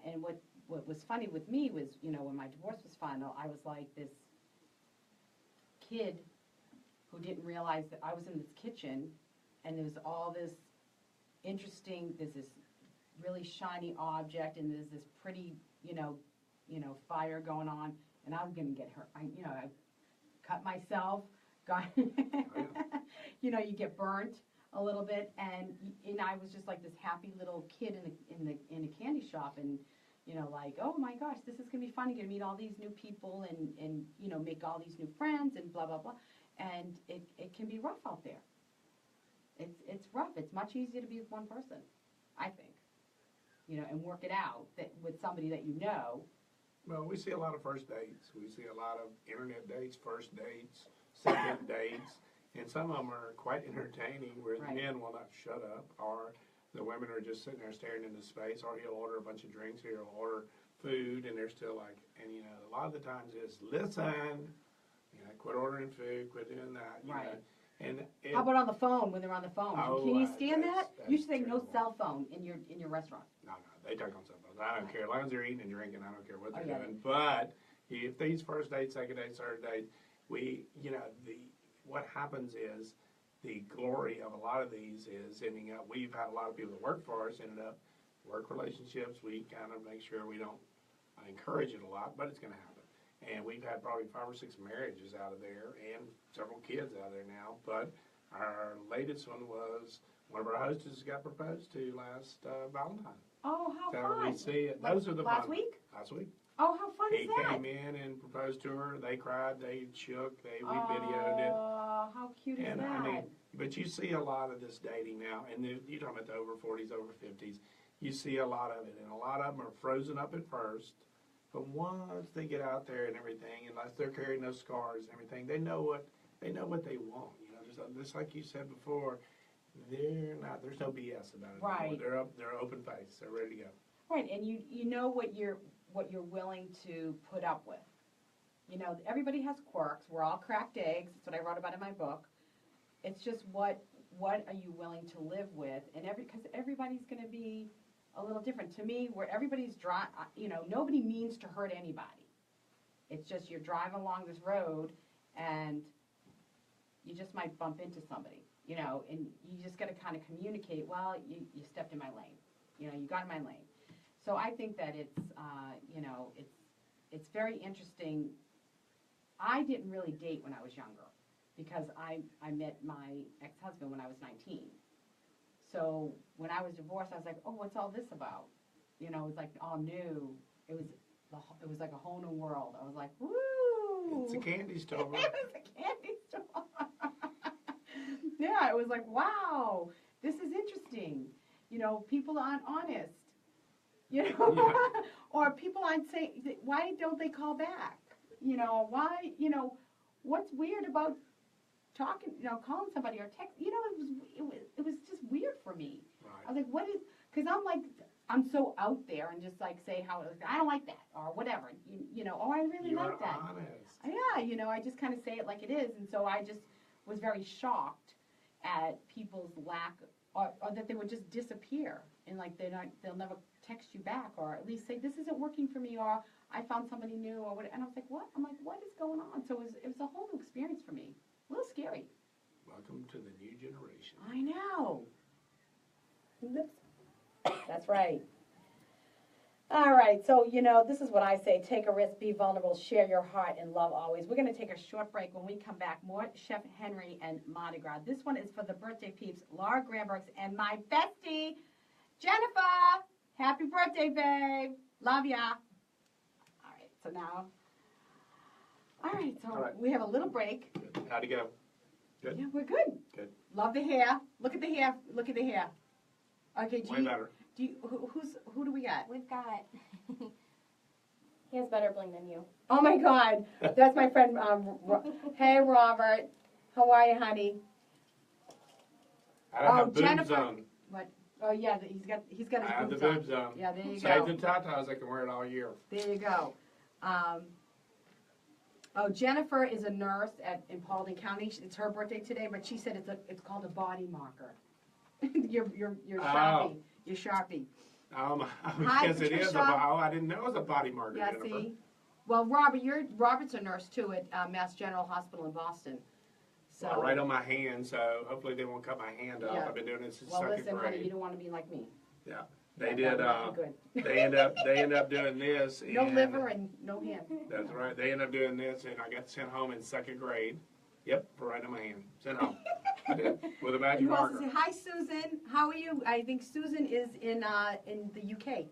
Speaker 1: And what was funny with me was, when my divorce was final, I was like this kid who didn't realize that I was in this kitchen, and there was all this there's this really shiny object, and there's this pretty, fire going on, and I was going to get hurt. I cut myself, you get burnt a little bit, and I was just like this happy little kid in a candy shop, and like, oh my gosh, this is gonna be fun. You're gonna meet all these new people and make all these new friends and blah blah blah, and it can be rough out there. It's rough. It's much easier to be with one person, I think, and work it out with somebody that you know.
Speaker 2: Well, we see a lot of first dates. We see a lot of internet dates, first dates, second dates, and some of them are quite entertaining where the
Speaker 1: Right.
Speaker 2: men will not shut up, or the women are just sitting there staring into space, or he'll order a bunch of drinks, he'll order food, and they're still like, and you know, a lot of the times it's, listen, you know, quit ordering food, quit doing that, you
Speaker 1: Right.
Speaker 2: know. And it,
Speaker 1: How about on the phone, when they're on the phone?
Speaker 2: Oh,
Speaker 1: Can you stand
Speaker 2: that's-
Speaker 1: that? You should say
Speaker 2: that's
Speaker 1: no
Speaker 2: terrible.
Speaker 1: cell phone in your restaurant.
Speaker 2: no, they talk on cell phones. I don't care. As long as they're eating and drinking, I don't care what
Speaker 1: Oh,
Speaker 2: they're
Speaker 1: yeah.
Speaker 2: doing. But if these first dates, second dates, third dates, what happens is the glory of a lot of these is ending up, we've had a lot of people that work for us ended up work relationships. We kind of make sure we don't encourage it a lot, but it's going to happen. And we've had probably 5 or 6 marriages out of there and several kids out of there now. But our latest one was one of our hostesses got proposed to last Valentine.
Speaker 1: Oh, how
Speaker 2: So
Speaker 1: fun.
Speaker 2: we see it. Those are the
Speaker 1: Last
Speaker 2: fun
Speaker 1: week?
Speaker 2: Last week.
Speaker 1: Oh, how fun
Speaker 2: He
Speaker 1: is that?
Speaker 2: came in and proposed to her. They cried. They shook. We videoed it.
Speaker 1: Oh, how cute is
Speaker 2: And
Speaker 1: that?
Speaker 2: I mean, but you see a lot of this dating now, and you're talking about the over 40s, over 50s. You see a lot of it, and a lot of them are frozen up at first. But once they get out there and everything, unless they're carrying those scars and everything, they know what they want. You know, just like you said before, there's no BS about it.
Speaker 1: Right.
Speaker 2: Anymore. They're open face. They're ready to go.
Speaker 1: Right, and you know what you're willing to put up with. You know, everybody has quirks. We're all cracked eggs. That's what I wrote about in my book. It's just what are you willing to live with, and because everybody's going to be a little different. To me, where everybody's nobody means to hurt anybody. It's just you're driving along this road, and you just might bump into somebody, you know, and you just got to kind of communicate. Well, you stepped in my lane, you know, you got in my lane. So I think that it's it's very interesting. I didn't really date when I was younger because I met my ex-husband when I was 19. So when I was divorced, I was like, oh, what's all this about? You know, it was like all new. It was like a whole new world. I was like, woo!
Speaker 2: It's a candy store.
Speaker 1: It was a candy store. Yeah, it was like, wow, this is interesting. You know, people aren't honest. You know,
Speaker 2: Yeah.
Speaker 1: or people aren't saying, why don't they call back? You know, why, you know, what's weird about talking, you know, calling somebody or text, you know, it was just weird for me.
Speaker 2: Right.
Speaker 1: I was like, what is, because I'm so out there and just like say how, I don't like that or whatever, you know, oh, I really
Speaker 2: You
Speaker 1: like
Speaker 2: are
Speaker 1: that.
Speaker 2: honest.
Speaker 1: Yeah, you know, I just kind of say it like it is, and so I just was very shocked at people's lack, or that they would just disappear, and like they'll never text you back, or at least say this isn't working for me, or I found somebody new, or what. And I was like, what? I'm like, what is going on? So it was a whole new experience for me, a little scary.
Speaker 2: Welcome to the new generation.
Speaker 1: I know. That's right. All right, so, you know, this is what I say. Take a risk, be vulnerable, share your heart, and love always. We're going to take a short break. When we come back, more Chef Henry and Mardi Gras. This one is for the birthday peeps, Laura Granbergs, and my bestie, Jennifer. Happy birthday, babe. Love ya. All right, so now,
Speaker 2: All right.
Speaker 1: we have a little break.
Speaker 2: Good. How'd it go? Good?
Speaker 1: Yeah, we're good.
Speaker 2: Good.
Speaker 1: Love the hair. Look at the hair. Look at the hair. Okay,
Speaker 2: Way better.
Speaker 1: Who do we got?
Speaker 3: We've got. He has better bling than you.
Speaker 1: Oh my God, that's my friend. Hey, Robert, how are you, honey?
Speaker 2: I don't
Speaker 1: Oh,
Speaker 2: have boobs
Speaker 1: Jennifer.
Speaker 2: on.
Speaker 1: What? Oh yeah, he's got
Speaker 2: I
Speaker 1: his
Speaker 2: have the
Speaker 1: boobs
Speaker 2: boobs on.
Speaker 1: Yeah, there you
Speaker 2: Saved
Speaker 1: go.
Speaker 2: in tatas, I can wear it all year.
Speaker 1: There you go. Jennifer is a nurse in Paulding County. It's her birthday today, but she said it's called a body marker. You're Sharpie. You're Sharpie.
Speaker 2: I guess it is.
Speaker 1: Patricia.
Speaker 2: I didn't know it was a body marker,
Speaker 1: Yeah,
Speaker 2: Jennifer.
Speaker 1: see? Well, Robert's a nurse too at Mass General Hospital in Boston. So,
Speaker 2: I write on my hand, so hopefully they won't cut my hand off.
Speaker 1: Yeah.
Speaker 2: I've been doing this since
Speaker 1: well,
Speaker 2: second
Speaker 1: listen,
Speaker 2: grade.
Speaker 1: honey, you don't want to be like me.
Speaker 2: Yeah, they
Speaker 1: That
Speaker 2: did.
Speaker 1: would be good.
Speaker 2: They end up doing this.
Speaker 1: No
Speaker 2: and
Speaker 1: liver and no hand.
Speaker 2: That's right. They end up doing this, and I got sent home in second grade. Yep, for writing on my hand. Sent home. I did with a magic
Speaker 1: You also
Speaker 2: marker.
Speaker 1: say, hi, Susan. How are you? I think Susan is in the UK.
Speaker 3: Okay.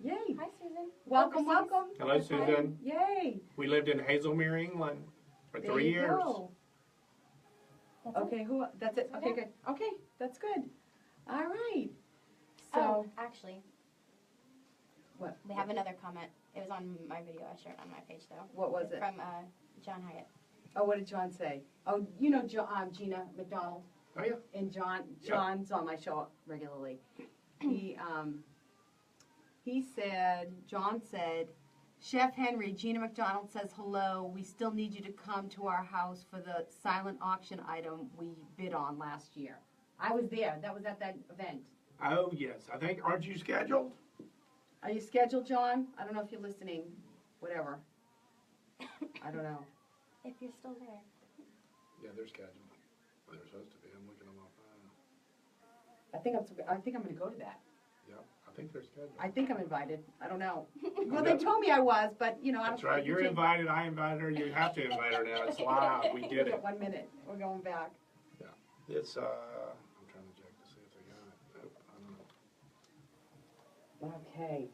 Speaker 1: Yay.
Speaker 3: Hi, Susan.
Speaker 1: Welcome,
Speaker 3: Overseas.
Speaker 1: welcome.
Speaker 2: Hello, Susan.
Speaker 1: Yay.
Speaker 2: We lived in Hazelmere, England, for
Speaker 1: There
Speaker 2: 3
Speaker 1: you
Speaker 2: years.
Speaker 1: go.
Speaker 3: That's it.
Speaker 1: Okay, that's it. Okay, good. Okay, that's good. All right. So,
Speaker 3: Oh, actually,
Speaker 1: what?
Speaker 3: we have another comment. It was on my video I shared on my page, though.
Speaker 1: What was it?
Speaker 3: From John Hyatt.
Speaker 1: Oh, what did John say? Oh, you know Gina McDonald?
Speaker 2: Oh, yeah.
Speaker 1: And
Speaker 2: Yeah.
Speaker 1: John's on my show regularly. John said, Chef Henry, Gina McDonald says hello. We still need you to come to our house for the silent auction item we bid on last year. I was there. That was at that event.
Speaker 2: Oh, yes. I think, aren't you scheduled?
Speaker 1: Are you scheduled, John? I don't know if you're listening. Whatever. I don't know.
Speaker 3: If you're still there.
Speaker 2: Yeah, they're scheduled. Well, they're supposed to be. I'm looking on my phone.
Speaker 1: I think I'm going to go to that.
Speaker 2: Yeah, I think they're scheduled.
Speaker 1: I think I'm invited. I don't know. Well, they told me I was, but I don't.
Speaker 2: That's right. You're invited. I invited her. You have to invite her now. It's live. We did it.
Speaker 1: 1 minute. We're going back.
Speaker 2: Yeah. It's, I'm trying to check to see if they got it. Nope, I don't know.
Speaker 1: Okay.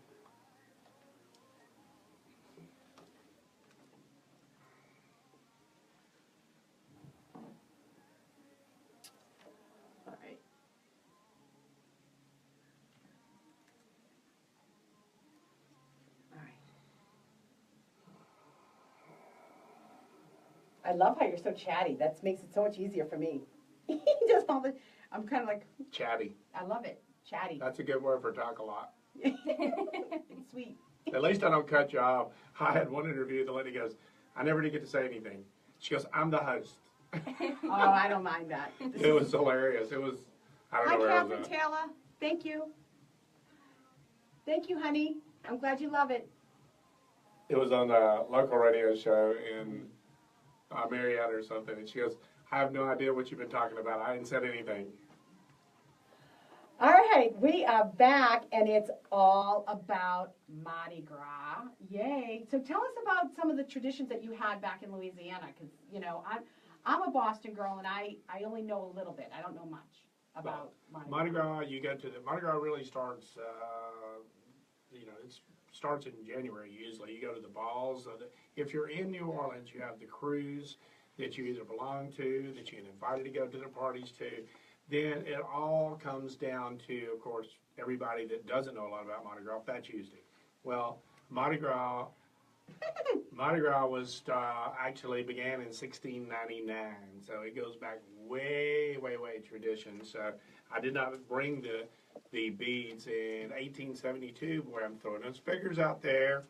Speaker 1: All right. All right. I love how you're so chatty. That makes it so much easier for me. Just all the, I'm kind of like,
Speaker 2: Chatty.
Speaker 1: I love it. Chatty.
Speaker 2: That's a good word for talk a lot.
Speaker 1: It's sweet.
Speaker 2: At least I don't cut you off. I had one interview, the lady goes, I never did get to say anything. She goes, I'm the host.
Speaker 1: Oh, I don't mind that.
Speaker 2: It was hilarious. It was, I don't
Speaker 1: Hi,
Speaker 2: know where I was
Speaker 1: Catherine
Speaker 2: at.
Speaker 1: Taylor. Thank you. Thank you, honey. I'm glad you love it.
Speaker 2: It was on a local radio show in Marietta or something, and she goes, I have no idea what you've been talking about. I hadn't said anything.
Speaker 1: All right, we are back, and it's all about Mardi Gras. Yay! So tell us about some of the traditions that you had back in Louisiana, because I'm a Boston girl, and I only know a little bit. I don't know much about
Speaker 2: Mardi Gras. You go to the Mardi Gras really starts. It starts in January usually. You go to the balls. If you're in New Orleans, you have the crews that you either belong to, that you get invited to go to the parties to. Then it all comes down to, of course, everybody that doesn't know a lot about Mardi Gras, Fat Tuesday. Well, Mardi Gras was actually began in 1699, so it goes back way, way, way tradition. So I did not bring the beads in 1872, where I'm throwing those figures out there.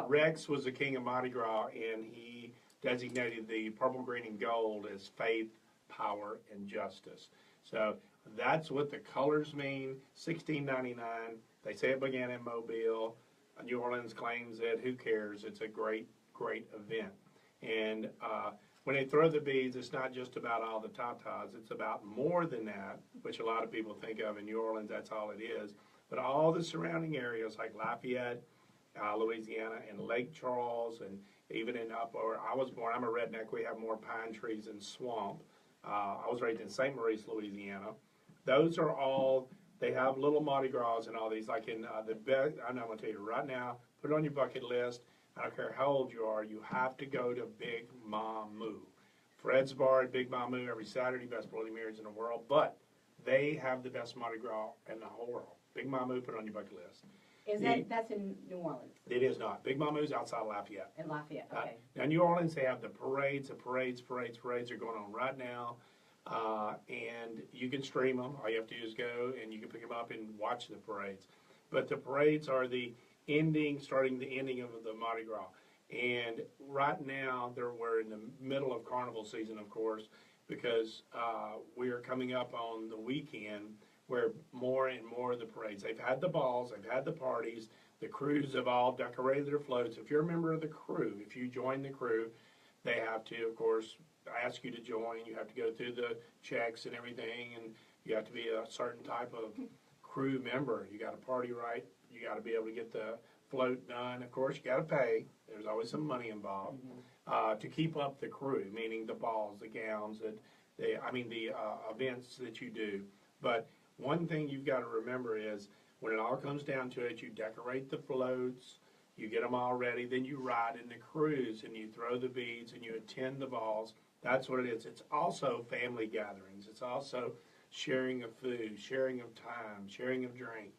Speaker 2: Rex was the king of Mardi Gras, and he designated the purple, green, and gold as faith, power, and justice. So that's what the colors mean. 1699. They say it began in Mobile. New Orleans claims it. Who cares? It's a great, great event. And when they throw the beads, it's not just about all the tatas. It's about more than that, which a lot of people think of in New Orleans. That's all it is. But all the surrounding areas like Lafayette, Louisiana, and Lake Charles, and even in up where I was born, I'm a redneck. We have more pine trees and swamp. I was raised in St. Maurice, Louisiana. Those are all, they have little Mardi Gras and all these, like in the best, I'm going to tell you right now, put it on your bucket list. I don't care how old you are, you have to go to Big Mamu. Fred's Bar at Big Mamu every Saturday, best Bloody Marys in the world, but they have the best Mardi Gras in the whole world. Big Mamu, put it on your bucket list.
Speaker 1: That's in New Orleans?
Speaker 2: It is not. Big Mamu's outside Lafayette.
Speaker 1: In Lafayette, okay.
Speaker 2: Now, New Orleans, they have the parades. The parades are going on right now. And you can stream them. All you have to do is go, and you can pick them up and watch the parades. But the parades are the ending, starting the ending of the Mardi Gras. And right now, we're in the middle of carnival season, of course, because we are coming up on the weekend where more and more of the parades. They've had the balls, they've had the parties, the crews have all decorated their floats. If you're a member of the crew, if you join the crew, they have to, of course, ask you to join. You have to go through the checks and everything, and you have to be a certain type of crew member. You got to party right. You got to be able to get the float done. Of course, you got to pay. There's always some money involved to keep up the crew, meaning the balls, the gowns, the events that you do. But one thing you've got to remember is when it all comes down to it, you decorate the floats, you get them all ready, then you ride in the cruise and you throw the beads and you attend the balls. That's what it is. It's also family gatherings. It's also sharing of food, sharing of time, sharing of drink.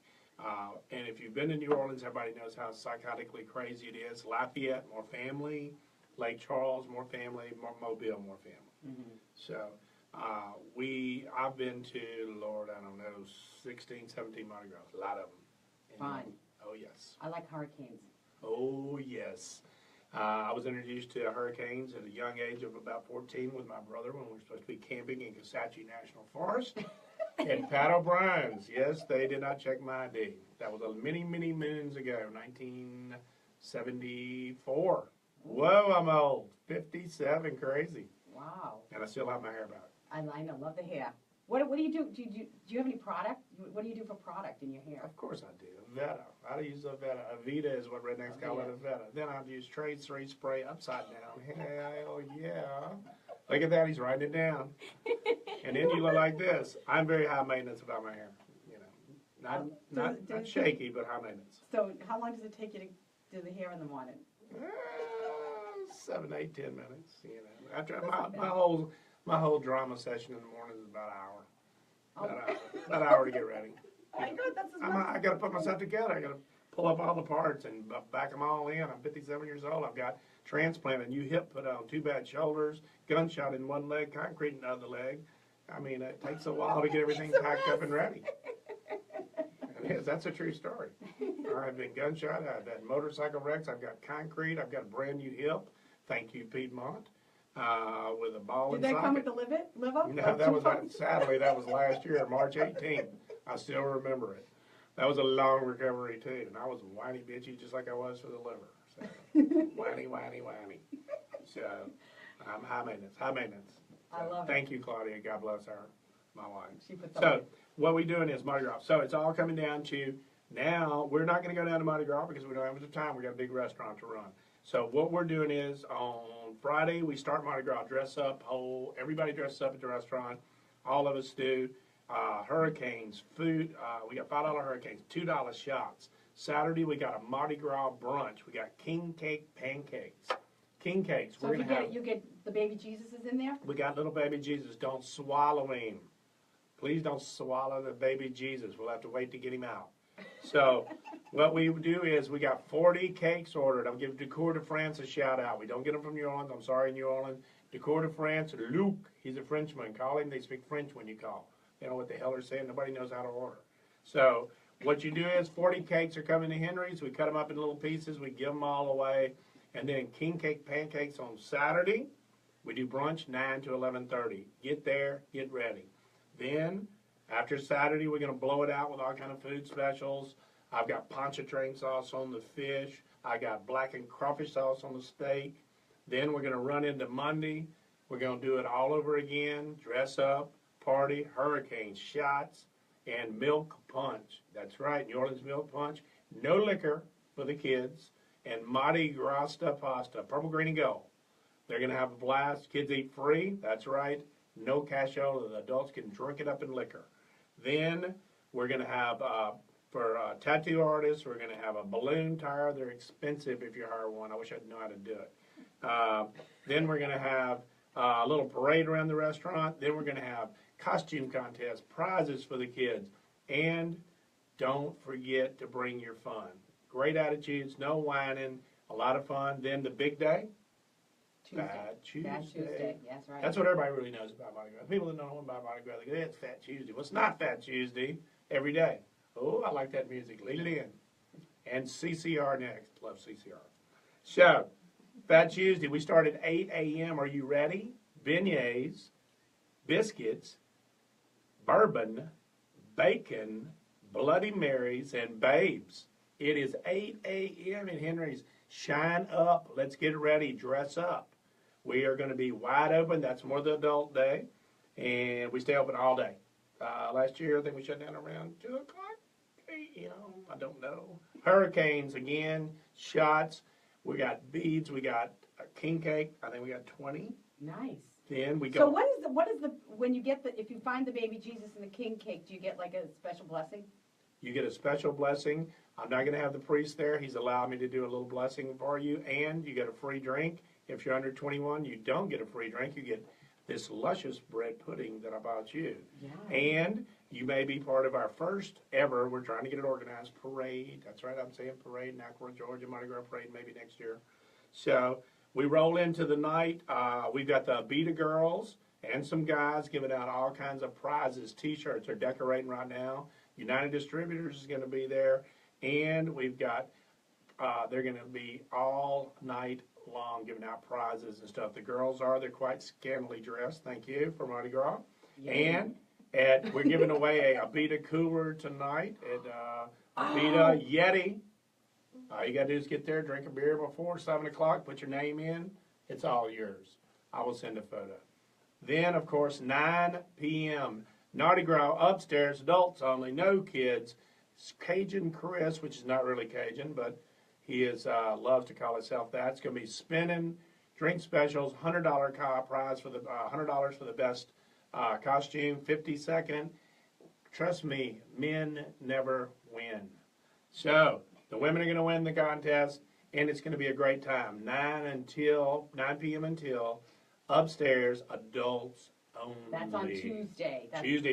Speaker 2: And if you've been to New Orleans, everybody knows how psychotically crazy it is. Lafayette, more family. Lake Charles, more family, more Mobile, more family. So I've been to, Lord, I don't know, 16, 17 Mardi Gras, a lot of them. And,
Speaker 1: Fun.
Speaker 2: Oh, yes.
Speaker 1: I like hurricanes.
Speaker 2: Oh, yes. I was introduced to hurricanes at a young age of about 14 with my brother when we were supposed to be camping in Kisatchie National Forest. And Pat O'Brien's, yes, they did not check my ID. That was many, many moons ago, 1974. Whoa, I'm old. 57, crazy.
Speaker 1: Wow.
Speaker 2: And I still have my hair back.
Speaker 1: I know, love the hair. What do you do? Do you have any product? What do you do for product in your hair?
Speaker 2: Of course I do. Veta. I use a Veta. Avita is what rednecks call it, a Veta. Then I'd use Trade 3 spray upside down. Hell yeah. Look at that, he's writing it down. And then you look like this. I'm very high maintenance about my hair. You know, not shaky, but high maintenance.
Speaker 1: So how long does it take you to do the hair in the morning?
Speaker 2: 7, 8, 10 minutes. You know, after my whole drama session in the morning is about an hour. About an hour to get ready.
Speaker 1: I know, that's as
Speaker 2: I got to put myself together. I got to pull up all the parts and back them all in. I'm 57 years old. I've got transplant, a new hip put on, 2 bad shoulders, gunshot in one leg, concrete in the other leg. I mean, it takes a while to get everything packed up and ready. That's a true story. I've been gunshot. I've had motorcycle wrecks. I've got concrete. I've got a brand new hip. Thank you, Piedmont. With a ball and
Speaker 1: Did that come with
Speaker 2: socket.
Speaker 1: the live up?
Speaker 2: No, that was sadly that was last year, March 18th. I still remember it. That was a long recovery too, and I was whiny bitchy just like I was for the liver. So whiny. So I'm high maintenance.
Speaker 1: I love it.
Speaker 2: Thank you, Claudia. God bless her, my wife.
Speaker 1: She put
Speaker 2: So what we're doing is Mardi Gras. So it's all coming down to now. We're not going to go down to Mardi Gras because we don't have enough time. We got a big restaurant to run. So what we're doing is on Friday we start Mardi Gras. Dress up, everybody dresses up at the restaurant. All of us do. Hurricanes, food. We got $5 hurricanes, $2 shots. Saturday we got a Mardi Gras brunch. We got king cake pancakes. King cakes.
Speaker 1: So
Speaker 2: We're
Speaker 1: if you
Speaker 2: gonna
Speaker 1: get it, you get the baby Jesuses in there?
Speaker 2: We got little baby Jesus. Don't swallow him. Please don't swallow the baby Jesus. We'll have to wait to get him out. So what we do is we got 40 cakes ordered. I'll give Decour de France a shout out. We don't get them from New Orleans. I'm sorry, New Orleans. Decour de France, Luke. He's a Frenchman. Call him. They speak French when you call. They know what the hell they're saying. Nobody knows how to order. So what you do is 40 cakes are coming to Henry's. We cut them up in little pieces. We give them all away. And then king cake pancakes on Saturday. We do brunch 9 to 11:30. Get there, get ready. Then after Saturday, we're going to blow it out with all kind of food specials. I've got pontchartrain sauce on the fish. I got blackened crawfish sauce on the steak. Then we're going to run into Monday. We're going to do it all over again. Dress up, party, hurricane shots, and milk punch. That's right, New Orleans milk punch. No liquor for the kids. And Mardi Gras stuffed pasta, purple, green, and gold. They're going to have a blast. Kids eat free. That's right. No cashola. The adults can drink it up in liquor. Then we're going to have, for tattoo artists, we're going to have a balloon tire. They're expensive if you hire one. I wish I'd know how to do it. Then we're going to have a little parade around the restaurant. Then we're going to have costume contests, prizes for the kids. And don't forget to bring your fun. Great attitudes, no whining, a lot of fun. Then the big day, Fat Tuesday.
Speaker 1: Fat Tuesday, yes, right.
Speaker 2: That's what everybody really knows about Mardi Gras. People that don't know about Mardi Gras, they go, it's Fat Tuesday. Well, it's not Fat Tuesday every day. Oh, I like that music. Lead it in. And CCR next. Love CCR. So, Fat Tuesday, we start at 8 a.m. Are you ready? Beignets, biscuits, bourbon, bacon, Bloody Marys, and babes. It is 8 a.m. in Henry's. Shine up. Let's get ready. Dress up. We are going to be wide open. That's more the adult day. And we stay open all day. Last year, I think we shut down around 2 o'clock. I don't know. Hurricanes again. Shots. We got beads. We got a king cake. I think we got 20.
Speaker 1: Nice.
Speaker 2: Then we go.
Speaker 1: So what is the when you get if you find the baby Jesus and the king cake, do you get like a special blessing?
Speaker 2: You get a special blessing. I'm not going to have the priest there. He's allowed me to do a little blessing for you, and you get a free drink. If you're under 21, you don't get a free drink. You get this luscious bread pudding that I bought you.
Speaker 1: Yeah.
Speaker 2: And you may be part of our first ever, we're trying to get it organized, parade. That's right, I'm saying parade in Acworth, Georgia, Mardi Gras parade maybe next year. So we roll into the night. We've got the Beta girls and some guys giving out all kinds of prizes. T-shirts are decorating right now. United Distributors is going to be there. And we've got, they're going to be all night long giving out prizes and stuff. The girls they're quite scantily dressed. Thank you for Mardi Gras.
Speaker 1: Yeah.
Speaker 2: And we're giving away a Beta cooler tonight at Beta Yeti. All you got to do is get there, drink a beer before 7 o'clock, put your name in. It's all yours. I will send a photo. Then, of course, 9 p.m., Mardi Gras upstairs, adults only, no kids. Cajun Chris, which is not really Cajun, but he loves to call himself that. It's going to be spinning, drink specials, $100 prize for the $100 for the best costume, 50-second. Trust me, men never win. So the women are going to win the contest, and it's going to be a great time. 9 p.m. until upstairs, adults only.
Speaker 1: That's on Tuesday.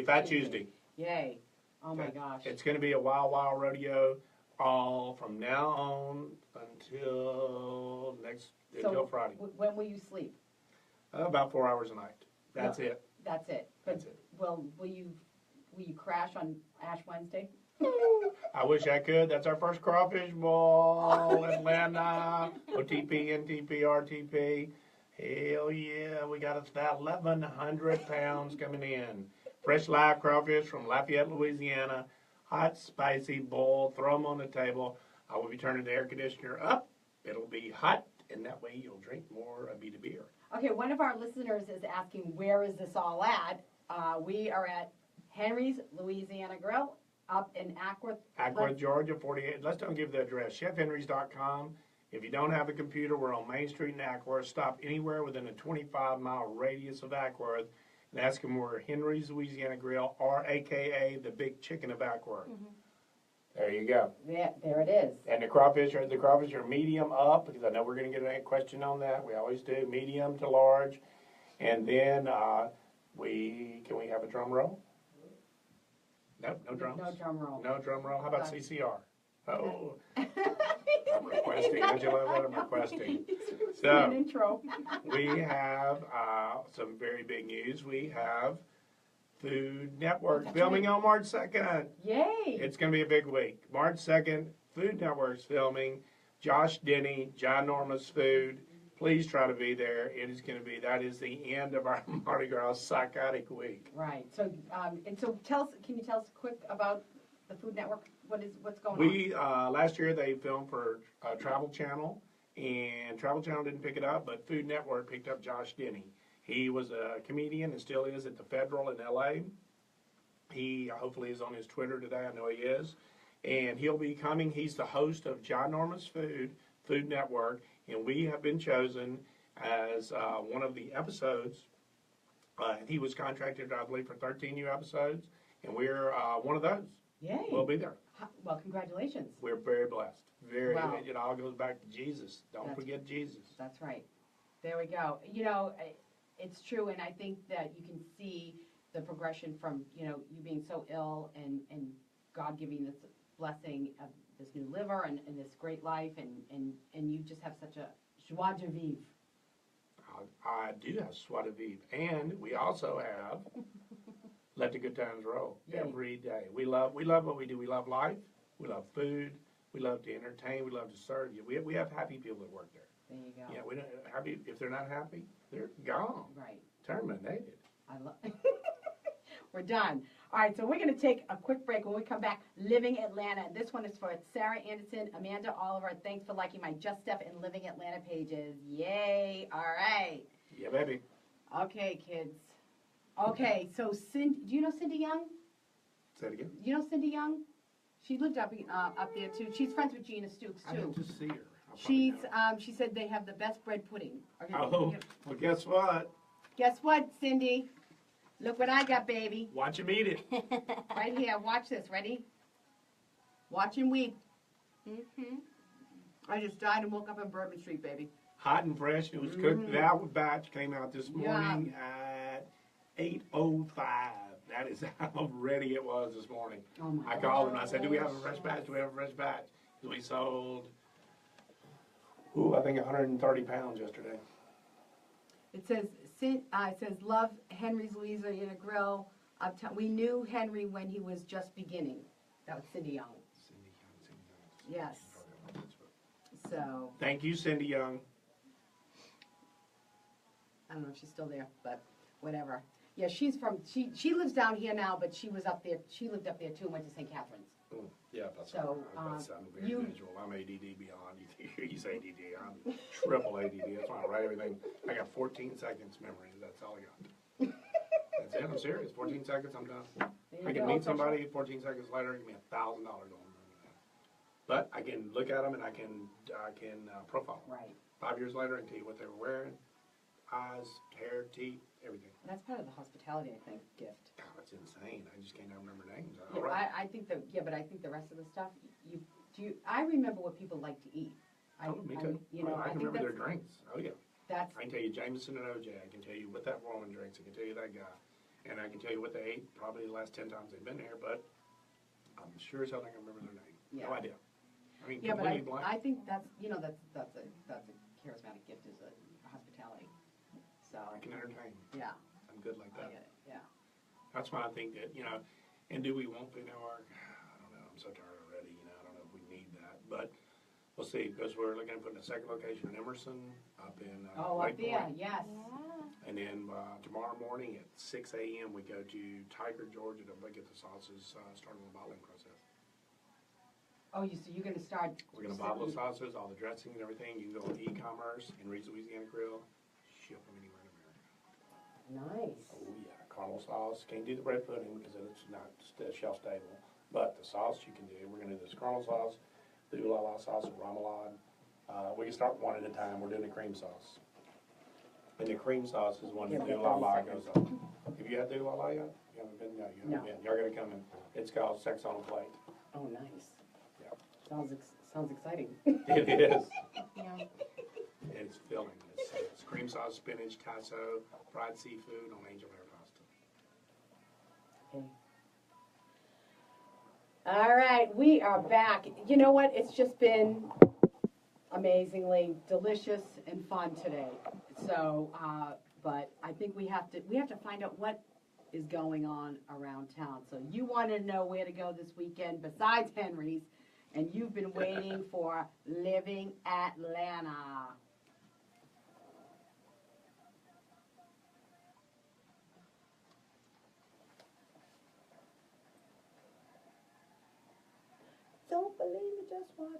Speaker 2: Fat Tuesday.
Speaker 1: Yay. Oh my gosh.
Speaker 2: It's going to be a wild, wild rodeo all from now on until Friday.
Speaker 1: When will you sleep?
Speaker 2: About 4 hours a night. That's it.
Speaker 1: That's it.
Speaker 2: That's it.
Speaker 1: Will you crash on Ash Wednesday?
Speaker 2: I wish I could. That's our first crawfish ball, Atlanta, OTP, NTP, RTP. Hell yeah, we got about 1,100 pounds coming in. Fresh live crawfish from Lafayette, Louisiana. Hot, spicy, boiled, throw them on the table. I will be turning the air conditioner up. It'll be hot, and that way you'll drink more Abita beer.
Speaker 1: Okay, one of our listeners is asking, where is this all at? We are at Henry's Louisiana Grill up in Acworth.
Speaker 2: Acworth, Georgia, 48. Let's don't give the address. ChefHenrys.com. If you don't have a computer, we're on Main Street in Acworth. Stop anywhere within a 25-mile radius of Acworth and ask them where Henry's Louisiana Grill, or AKA the Big Chicken of Acworth. Mm-hmm. There you go.
Speaker 1: Yeah, there it is.
Speaker 2: And the crawfish are medium up, because I know we're going to get a question on that. We always do, medium to large. And then can we have a drum roll? Nope, no drums.
Speaker 1: No drum roll.
Speaker 2: No drum roll. How about CCR? Oh, I'm requesting. Don't you love that? I'm requesting. So,
Speaker 1: intro.
Speaker 2: we have some very big news. We have Food Network filming on March 2nd.
Speaker 1: Yay!
Speaker 2: It's going to be a big week. March 2nd, Food Network's filming. Josh Denny, Ginormous Food. Please try to be there. It is going to be, that is the end of our Mardi Gras psychotic week.
Speaker 1: Right. So, can you tell us quick about the Food Network? What's going
Speaker 2: on? Last year they filmed for Travel Channel, and Travel Channel didn't pick it up, but Food Network picked up Josh Denny. He was a comedian and still is at the Federal in L.A. He hopefully is on his Twitter today. I know he is. And he'll be coming. He's the host of Ginormous Food Network, and we have been chosen as one of the episodes. He was contracted, I believe, for 13 new episodes, and we're one of those.
Speaker 1: Yay.
Speaker 2: We'll be there.
Speaker 1: Well, congratulations.
Speaker 2: We're very blessed.
Speaker 1: Wow.
Speaker 2: It all goes back to Jesus. Don't forget Jesus.
Speaker 1: That's right. There we go. You know, it's true, and I think that you can see the progression from, you being so ill and God giving this blessing of this new liver and this great life, and you just have such a joie de vivre.
Speaker 2: I do have joie de vivre, and we also have let the good times roll every day. We love what we do. We love life. We love food. We love to entertain. We love to serve you. We have happy people that work there.
Speaker 1: There you go.
Speaker 2: Yeah, we don't happy. If they're not happy, they're gone.
Speaker 1: Right.
Speaker 2: Terminated.
Speaker 1: I love. We're done. All right, so we're going to take a quick break. When we come back, Living Atlanta. This one is for Sarah Anderson, Amanda Oliver. Thanks for liking my Just Steph and Living Atlanta pages. Yay! All right.
Speaker 2: Yeah, baby.
Speaker 1: Okay, kids. Okay, so do you know Cindy Young?
Speaker 2: Say it again.
Speaker 1: You know Cindy Young? She lived up there too. She's friends with Gina Stooks too.
Speaker 2: I didn't just see her.
Speaker 1: She said they have the best bread pudding. Okay,
Speaker 2: well, guess what?
Speaker 1: Guess what, Cindy? Look what I got, baby.
Speaker 2: Watch him eat it.
Speaker 1: Right here. Watch this. Ready? Watch him weep.
Speaker 3: Mm-hmm.
Speaker 1: I just died and woke up on Bourbon Street, baby.
Speaker 2: Hot and fresh. It was cooked. That batch came out this morning at 8:05. That is how ready it was this morning.
Speaker 1: Oh my
Speaker 2: I called and I said, do we have a fresh batch? Do we have a fresh batch? Because we sold Ooh, I think 130 pounds yesterday.
Speaker 1: It says, love Henry's Louisiana Grill. We knew Henry when he was just beginning. That was Cindy Young.
Speaker 2: Cindy Young.
Speaker 1: Yes. So,
Speaker 2: Thank you, Cindy Young.
Speaker 1: I don't know if she's still there, but whatever. Yeah, she lives down here now, but she lived up there too and went to St. Catherine's.
Speaker 2: Yeah, that's
Speaker 1: So,
Speaker 2: I'm very visual. I'm ADD beyond. You say ADD, I'm triple ADD. That's why I write everything. I got 14 seconds memory. That's all I got. That's it. I'm serious. 14 seconds, I'm done. I can meet somebody. 14 seconds later, give me $1,000 on them. But I can look at them and I can profile them.
Speaker 1: Right.
Speaker 2: 5 years later, I can tell you what they were wearing, eyes, hair, teeth, everything.
Speaker 1: That's part of the hospitality, I think, gift.
Speaker 2: God, that's insane. I just can't remember names.
Speaker 1: Yeah, I think but I think the rest of the stuff, I remember what people like to eat.
Speaker 2: Me too. I can remember their drinks. Oh, yeah. I can tell you Jameson and OJ. I can tell you what that woman drinks. I can tell you that guy. And I can tell you what they ate probably the last 10 times they've been here, but I'm sure as hell I can remember their name.
Speaker 1: Yeah.
Speaker 2: No idea. I mean,
Speaker 1: Yeah, but
Speaker 2: completely blank.
Speaker 1: I think that's a charismatic gift is a hospitality. So,
Speaker 2: I can entertain.
Speaker 1: yeah,
Speaker 2: I'm good like
Speaker 1: I
Speaker 2: that.
Speaker 1: get it, yeah.
Speaker 2: That's why I think that, and do we want video work? I don't know. I'm so tired already. I don't know if we need that. But we'll see, because we're looking at putting a second location in Emerson, up in
Speaker 1: Up
Speaker 2: Lake
Speaker 1: there,
Speaker 2: Point.
Speaker 1: yes.
Speaker 2: And then tomorrow morning at 6 a.m. we go to Tiger, Georgia to get the sauces started on the bottling process.
Speaker 1: Oh, so you're going to start.
Speaker 2: We're going to bottle the sauces, all the dressing and everything. You can go on e-commerce, Henry's Louisiana Grill, ship them anywhere in America.
Speaker 1: Nice.
Speaker 2: Oh, yeah. Caramel sauce. Can't do the bread pudding because it's not shelf stable. But the sauce you can do. We're going to do this caramel sauce, the ooh la la sauce, and remoulade. We can start one at a time. We're doing the cream sauce. And the cream sauce is one that the ooh la la goes on. Have you had the ooh la la yet? You haven't been? No, you haven't been. Y'all got to come in. It's called Sex on a Plate.
Speaker 1: Oh, nice.
Speaker 2: Yeah.
Speaker 1: Sounds exciting.
Speaker 2: It is.
Speaker 3: Yeah.
Speaker 2: It's filling. It's cream sauce, spinach, tasso, fried seafood on angel hair pasta.
Speaker 1: Okay. All right, we are back. You know what? It's just been amazingly delicious and fun today. So, but I think we have to find out what is going on around town. So you want to know where to go this weekend besides Henry's, and you've been waiting for Living Atlanta. Don't believe it, just watch.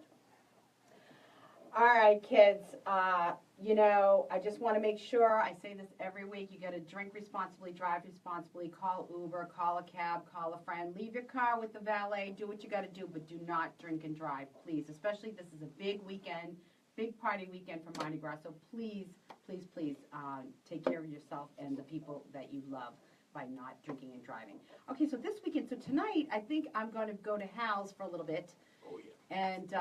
Speaker 1: All right, kids. I just want to make sure, I say this every week, you got to drink responsibly, drive responsibly, call Uber, call a cab, call a friend, leave your car with the valet, do what you got to do, but do not drink and drive, please. Especially this is a big weekend, big party weekend for Mardi Gras, so please, please, please take care of yourself and the people that you love by not drinking and driving. Okay, so this weekend, so tonight, I think I'm going to go to Hal's for a little bit.
Speaker 2: Oh, yeah.
Speaker 1: And,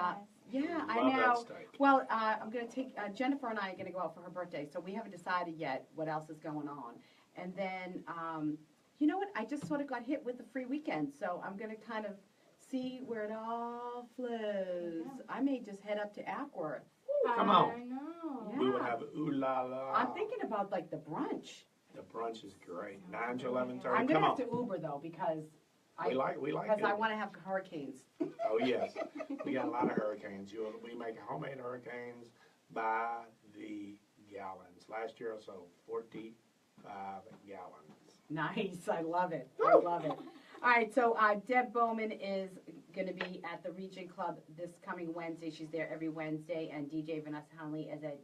Speaker 1: yeah, I
Speaker 2: Love that
Speaker 1: know.
Speaker 2: steak.
Speaker 1: Well, I'm going to take, Jennifer and I are going to go out for her birthday, so we haven't decided yet what else is going on. And then, you know what, I just sort of got hit with the free weekend, so I'm going to kind of see where it all flows.
Speaker 3: Yeah.
Speaker 1: I may just head up to Acworth.
Speaker 2: Come on.
Speaker 3: I know.
Speaker 1: Yeah.
Speaker 2: We would have ooh la la.
Speaker 1: I'm thinking about, like, the brunch.
Speaker 2: The brunch is great. 9 to 11:30.
Speaker 1: I'm
Speaker 2: Come
Speaker 1: going to
Speaker 2: on.
Speaker 1: have to Uber, though, because
Speaker 2: We like
Speaker 1: because
Speaker 2: it.
Speaker 1: I want to have hurricanes.
Speaker 2: Oh, yes. We got a lot of hurricanes. We make homemade hurricanes by the gallons. Last year I sold 45 gallons.
Speaker 1: Nice, I love it. I love it. All right, so Deb Bowman is going to be at the Regent Club this coming Wednesday. She's there every Wednesday, and DJ Vanessa Hunley is at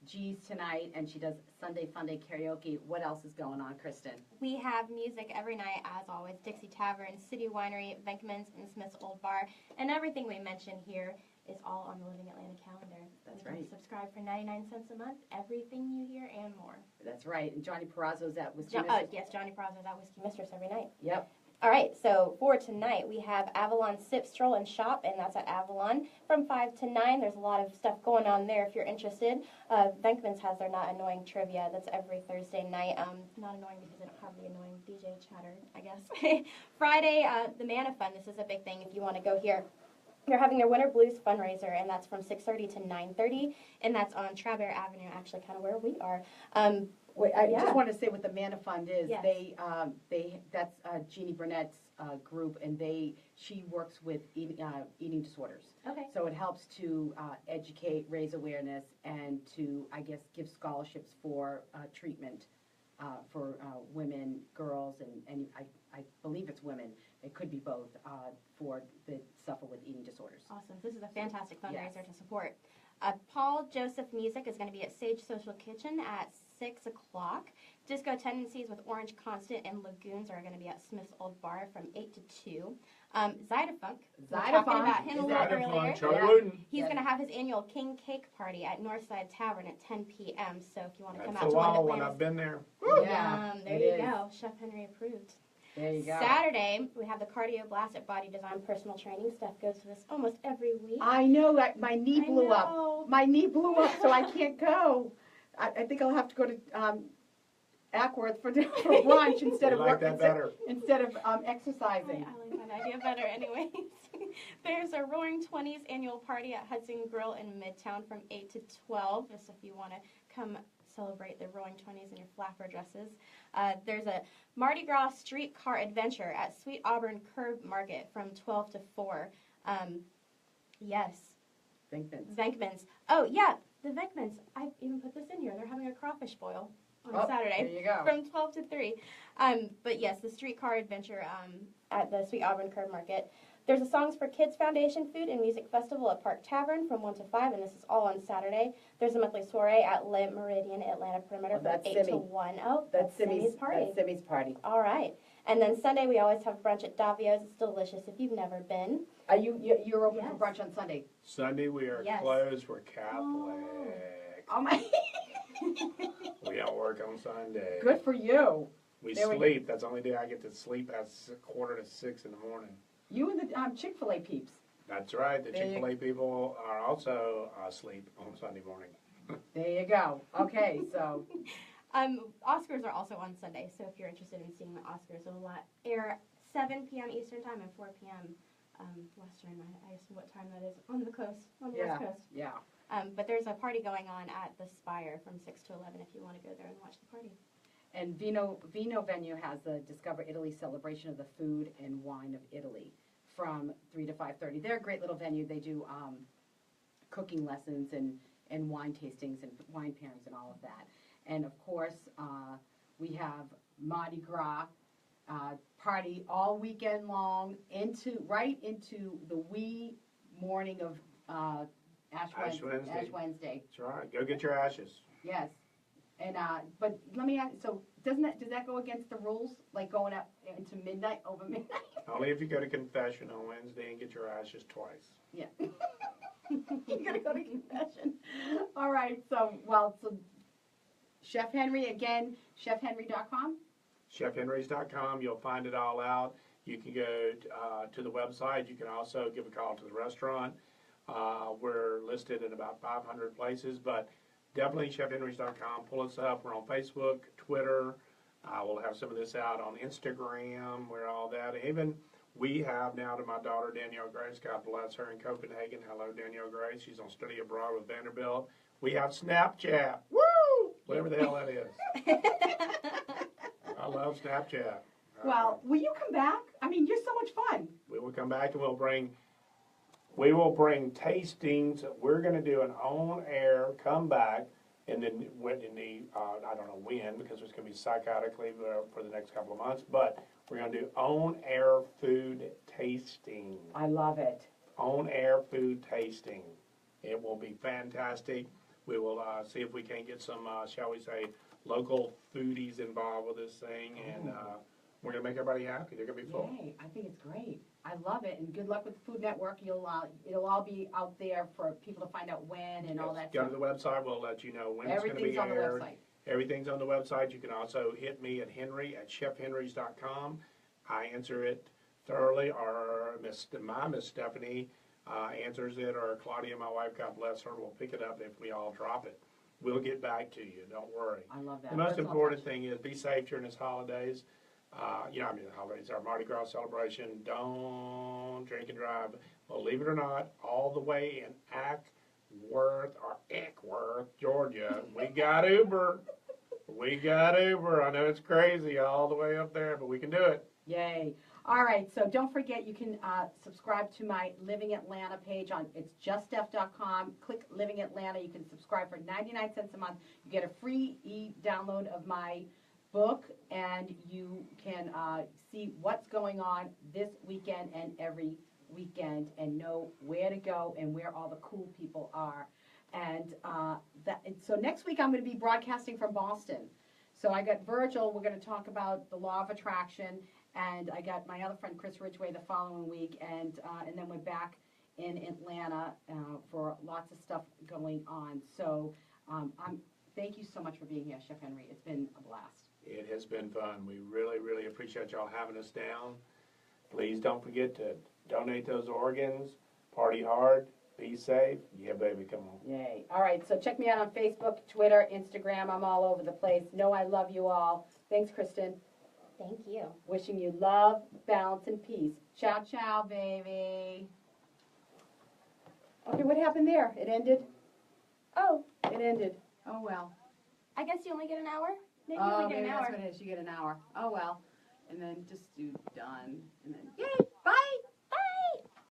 Speaker 1: G's tonight, and she does Sunday Funday karaoke. What else is going on, Kristen?
Speaker 3: We have music every night, as always. Dixie Tavern, City Winery, Venkman's, and Smith's Old Bar. And everything we mention here is all on the Living Atlanta calendar.
Speaker 1: That's
Speaker 3: you
Speaker 1: right.
Speaker 3: Can subscribe for 99 cents a month. Everything you hear and more.
Speaker 1: That's right. And Johnny Perrazzo's at Whiskey
Speaker 3: Yes, Johnny Perazzo's at Whiskey Mistress every night.
Speaker 1: Yep.
Speaker 3: All right, so for tonight, we have Avalon Sip, Stroll, and Shop, and that's at Avalon from 5 to 9. There's a lot of stuff going on there if you're interested. Venkman's has their Not Annoying Trivia. That's every Thursday night. Not annoying because they don't have the annoying DJ chatter, I guess. Friday, the Mana Fun. This is a big thing if you want to go here. They're having their Winter Blues fundraiser, and that's from 6:30 to 9:30, and that's on Trabear Avenue, actually, kind of where we are.
Speaker 1: Wait, I
Speaker 3: Yeah.
Speaker 1: just want to say what the Mana Fund is.
Speaker 3: Yes.
Speaker 1: That's Jeannie Burnett's group, and she works with eating disorders.
Speaker 3: Okay.
Speaker 1: So it helps to educate, raise awareness, and to, I guess, give scholarships for treatment for women, girls, and I believe it's women. It could be both for that suffer with eating disorders.
Speaker 3: Awesome. This is a fantastic fundraiser
Speaker 1: Yes.
Speaker 3: to support. Paul Joseph Music is going to be at Sage Social Kitchen at 6 o'clock. Disco Tendencies with Orange Constant and Lagoons are going to be at Smith's Old Bar from 8 to 2. Zydefunc, we were talking about him a little earlier.
Speaker 2: Charlie
Speaker 1: Yeah.
Speaker 2: Wooten.
Speaker 3: He's
Speaker 1: Yeah.
Speaker 3: going to have his annual King Cake Party at Northside Tavern at 10 p.m. So if you want to come
Speaker 2: That's
Speaker 3: out
Speaker 2: a
Speaker 3: to one of
Speaker 2: while
Speaker 3: the
Speaker 2: when I've
Speaker 3: planners,
Speaker 2: been there.
Speaker 3: there
Speaker 1: it
Speaker 3: you
Speaker 1: is.
Speaker 3: go. Chef Henry approved.
Speaker 1: There you go.
Speaker 3: Saturday, we have the Cardio Blast at Body Design Personal Training. Steph goes to this almost every week.
Speaker 1: I know that my knee
Speaker 3: I
Speaker 1: blew up.
Speaker 3: know.
Speaker 1: My knee blew up, so I can't go. I think I'll have to go to Acworth for lunch instead
Speaker 2: We
Speaker 1: of
Speaker 2: like that better.
Speaker 1: instead of
Speaker 3: I
Speaker 1: exercising.
Speaker 3: like that idea better anyways. There's a Roaring 20s annual party at Hudson Grill in Midtown from 8 to 12, just if you want to come celebrate the Roaring 20s in your flapper dresses. There's a Mardi Gras streetcar adventure at Sweet Auburn Curb Market from 12 to 4. Yes, Venkman's. Oh, yeah, the Venkman's. I even put this in here. They're having a crawfish boil on Saturday.
Speaker 1: There you go.
Speaker 3: From 12 to 3. But yes, the streetcar adventure at the Sweet Auburn Curb Market. There's a Songs for Kids Foundation Food and Music Festival at Park Tavern from 1 to 5, and this is all on Saturday. There's a monthly soiree at Le Meridian Atlanta Perimeter
Speaker 1: Oh,
Speaker 3: from
Speaker 1: that's
Speaker 3: 8
Speaker 1: Simi.
Speaker 3: to 1. Oh,
Speaker 1: That's
Speaker 3: Simi's party.
Speaker 1: That's Simi's party.
Speaker 3: All right. And then Sunday, we always have brunch at Davio's. It's delicious if you've never been.
Speaker 1: Are you're open
Speaker 3: Yes.
Speaker 1: for brunch on Sunday?
Speaker 2: Sunday we are
Speaker 3: Yes.
Speaker 2: closed. We're Catholic.
Speaker 1: Oh my!
Speaker 2: We don't work on Sunday.
Speaker 1: Good for you.
Speaker 2: We
Speaker 1: There we go.
Speaker 2: sleep. That's the only day I get to sleep at 5:45 in the morning.
Speaker 1: You and the Chick-fil-A peeps.
Speaker 2: That's right. The
Speaker 1: There you-
Speaker 2: Chick-fil-A people are also asleep on Sunday morning.
Speaker 1: There you go. Okay, so
Speaker 3: Oscars are also on Sunday, so if you're interested in seeing the Oscars, it will air 7 p.m. Eastern Time and 4 p.m. Western. I assume what time that is on the coast, on the West Coast.
Speaker 1: yeah.
Speaker 3: But there's a party going on at the Spire from 6 to 11 if you want to go there and watch the party.
Speaker 1: And Vino Venue has the Discover Italy celebration of the food and wine of Italy from 3 to 5:30. They're a great little venue. They do cooking lessons and wine tastings and wine pairings and all of that. And of course, we have Mardi Gras party all weekend long right into the wee morning of Ash Wednesday.
Speaker 2: That's right. Go get your ashes.
Speaker 1: Yes. And but let me ask. So does that go against the rules? Like going out into midnight over midnight?
Speaker 2: Only if you go to confession on Wednesday and get your ashes twice.
Speaker 1: Yeah. You gotta go to confession. All right. So Chef Henry again. ChefHenry.com.
Speaker 2: ChefHenrys.com. You'll find it all out. You can go to the website. You can also give a call to the restaurant. We're listed in about 500 places, but definitely ChefHenrys.com. Pull us up. We're on Facebook, Twitter. We'll have some of this out on Instagram. We're all that. Even we have now to my daughter, Danielle Grace. God bless her in Copenhagen. Hello, Danielle Grace. She's on study abroad with Vanderbilt. We have Snapchat. Woo! Whatever the hell that is. I love Snapchat.
Speaker 1: Well, will you come back? I mean, you're so much fun.
Speaker 2: We will come back and we will bring tastings. We're going to do an on-air comeback, and then I don't know when, because it's going to be psychotically for the next couple of months, but we're going to do on-air food tasting.
Speaker 1: I love it.
Speaker 2: On-air food tasting. It will be fantastic. We will see if we can get some, shall we say, local foodies involved with this thing, and we're going to make everybody happy. They're going to be full.
Speaker 1: Yay, I think it's great. I love it, and good luck with the Food Network. It'll all be out there for people to find out when and all that
Speaker 2: Go
Speaker 1: stuff.
Speaker 2: to the website. We'll let you know when it's going to be
Speaker 1: Everything's on the
Speaker 2: aired.
Speaker 1: website.
Speaker 2: Everything's on the website. You can also hit me at henry@chefhenrys.com. I answer it thoroughly, or Miss Stephanie answers it, or Claudia, my wife, God bless her, will pick it up if we all drop it. We'll get back to you. Don't worry.
Speaker 1: I love that.
Speaker 2: The most
Speaker 1: Personal
Speaker 2: important
Speaker 1: touch.
Speaker 2: thing is be safe during this holidays. The holidays, our Mardi Gras celebration. Don't drink and drive. believe it or not, all the way in Acworth, Georgia. We got Uber. We got Uber. I know it's crazy all the way up there, but we can do it.
Speaker 1: Yay. All right, so don't forget you can subscribe to my Living Atlanta page on it's juststeph.com. Click Living Atlanta. You can subscribe for 99 cents a month. You get a free e-download of my book, and you can see what's going on this weekend and every weekend and know where to go and where all the cool people are. And so next week I'm going to be broadcasting from Boston. So I got Virgil. We're going to talk about the law of attraction. And I got my other friend Chris Ridgway the following week, and then we're back in Atlanta for lots of stuff going on. So thank you so much for being here, Chef Henry. It's been a blast.
Speaker 2: It has been fun. We really, really appreciate y'all having us down. Please don't forget to donate those organs. Party hard. Be safe. Yeah, baby, come on.
Speaker 1: Yay. All right, so check me out on Facebook, Twitter, Instagram. I'm all over the place. Know I love you all. Thanks, Kristen.
Speaker 3: Thank you.
Speaker 1: Wishing you love, balance, and peace. Ciao, ciao, baby. Okay, what happened there? It ended?
Speaker 3: Oh,
Speaker 1: It ended. Oh, well.
Speaker 3: I guess you only get an hour? Maybe you
Speaker 1: Oh,
Speaker 3: only get
Speaker 1: maybe
Speaker 3: an
Speaker 1: that's
Speaker 3: hour.
Speaker 1: what it is. You get an hour. Oh, well. And then just do done. And then, yay.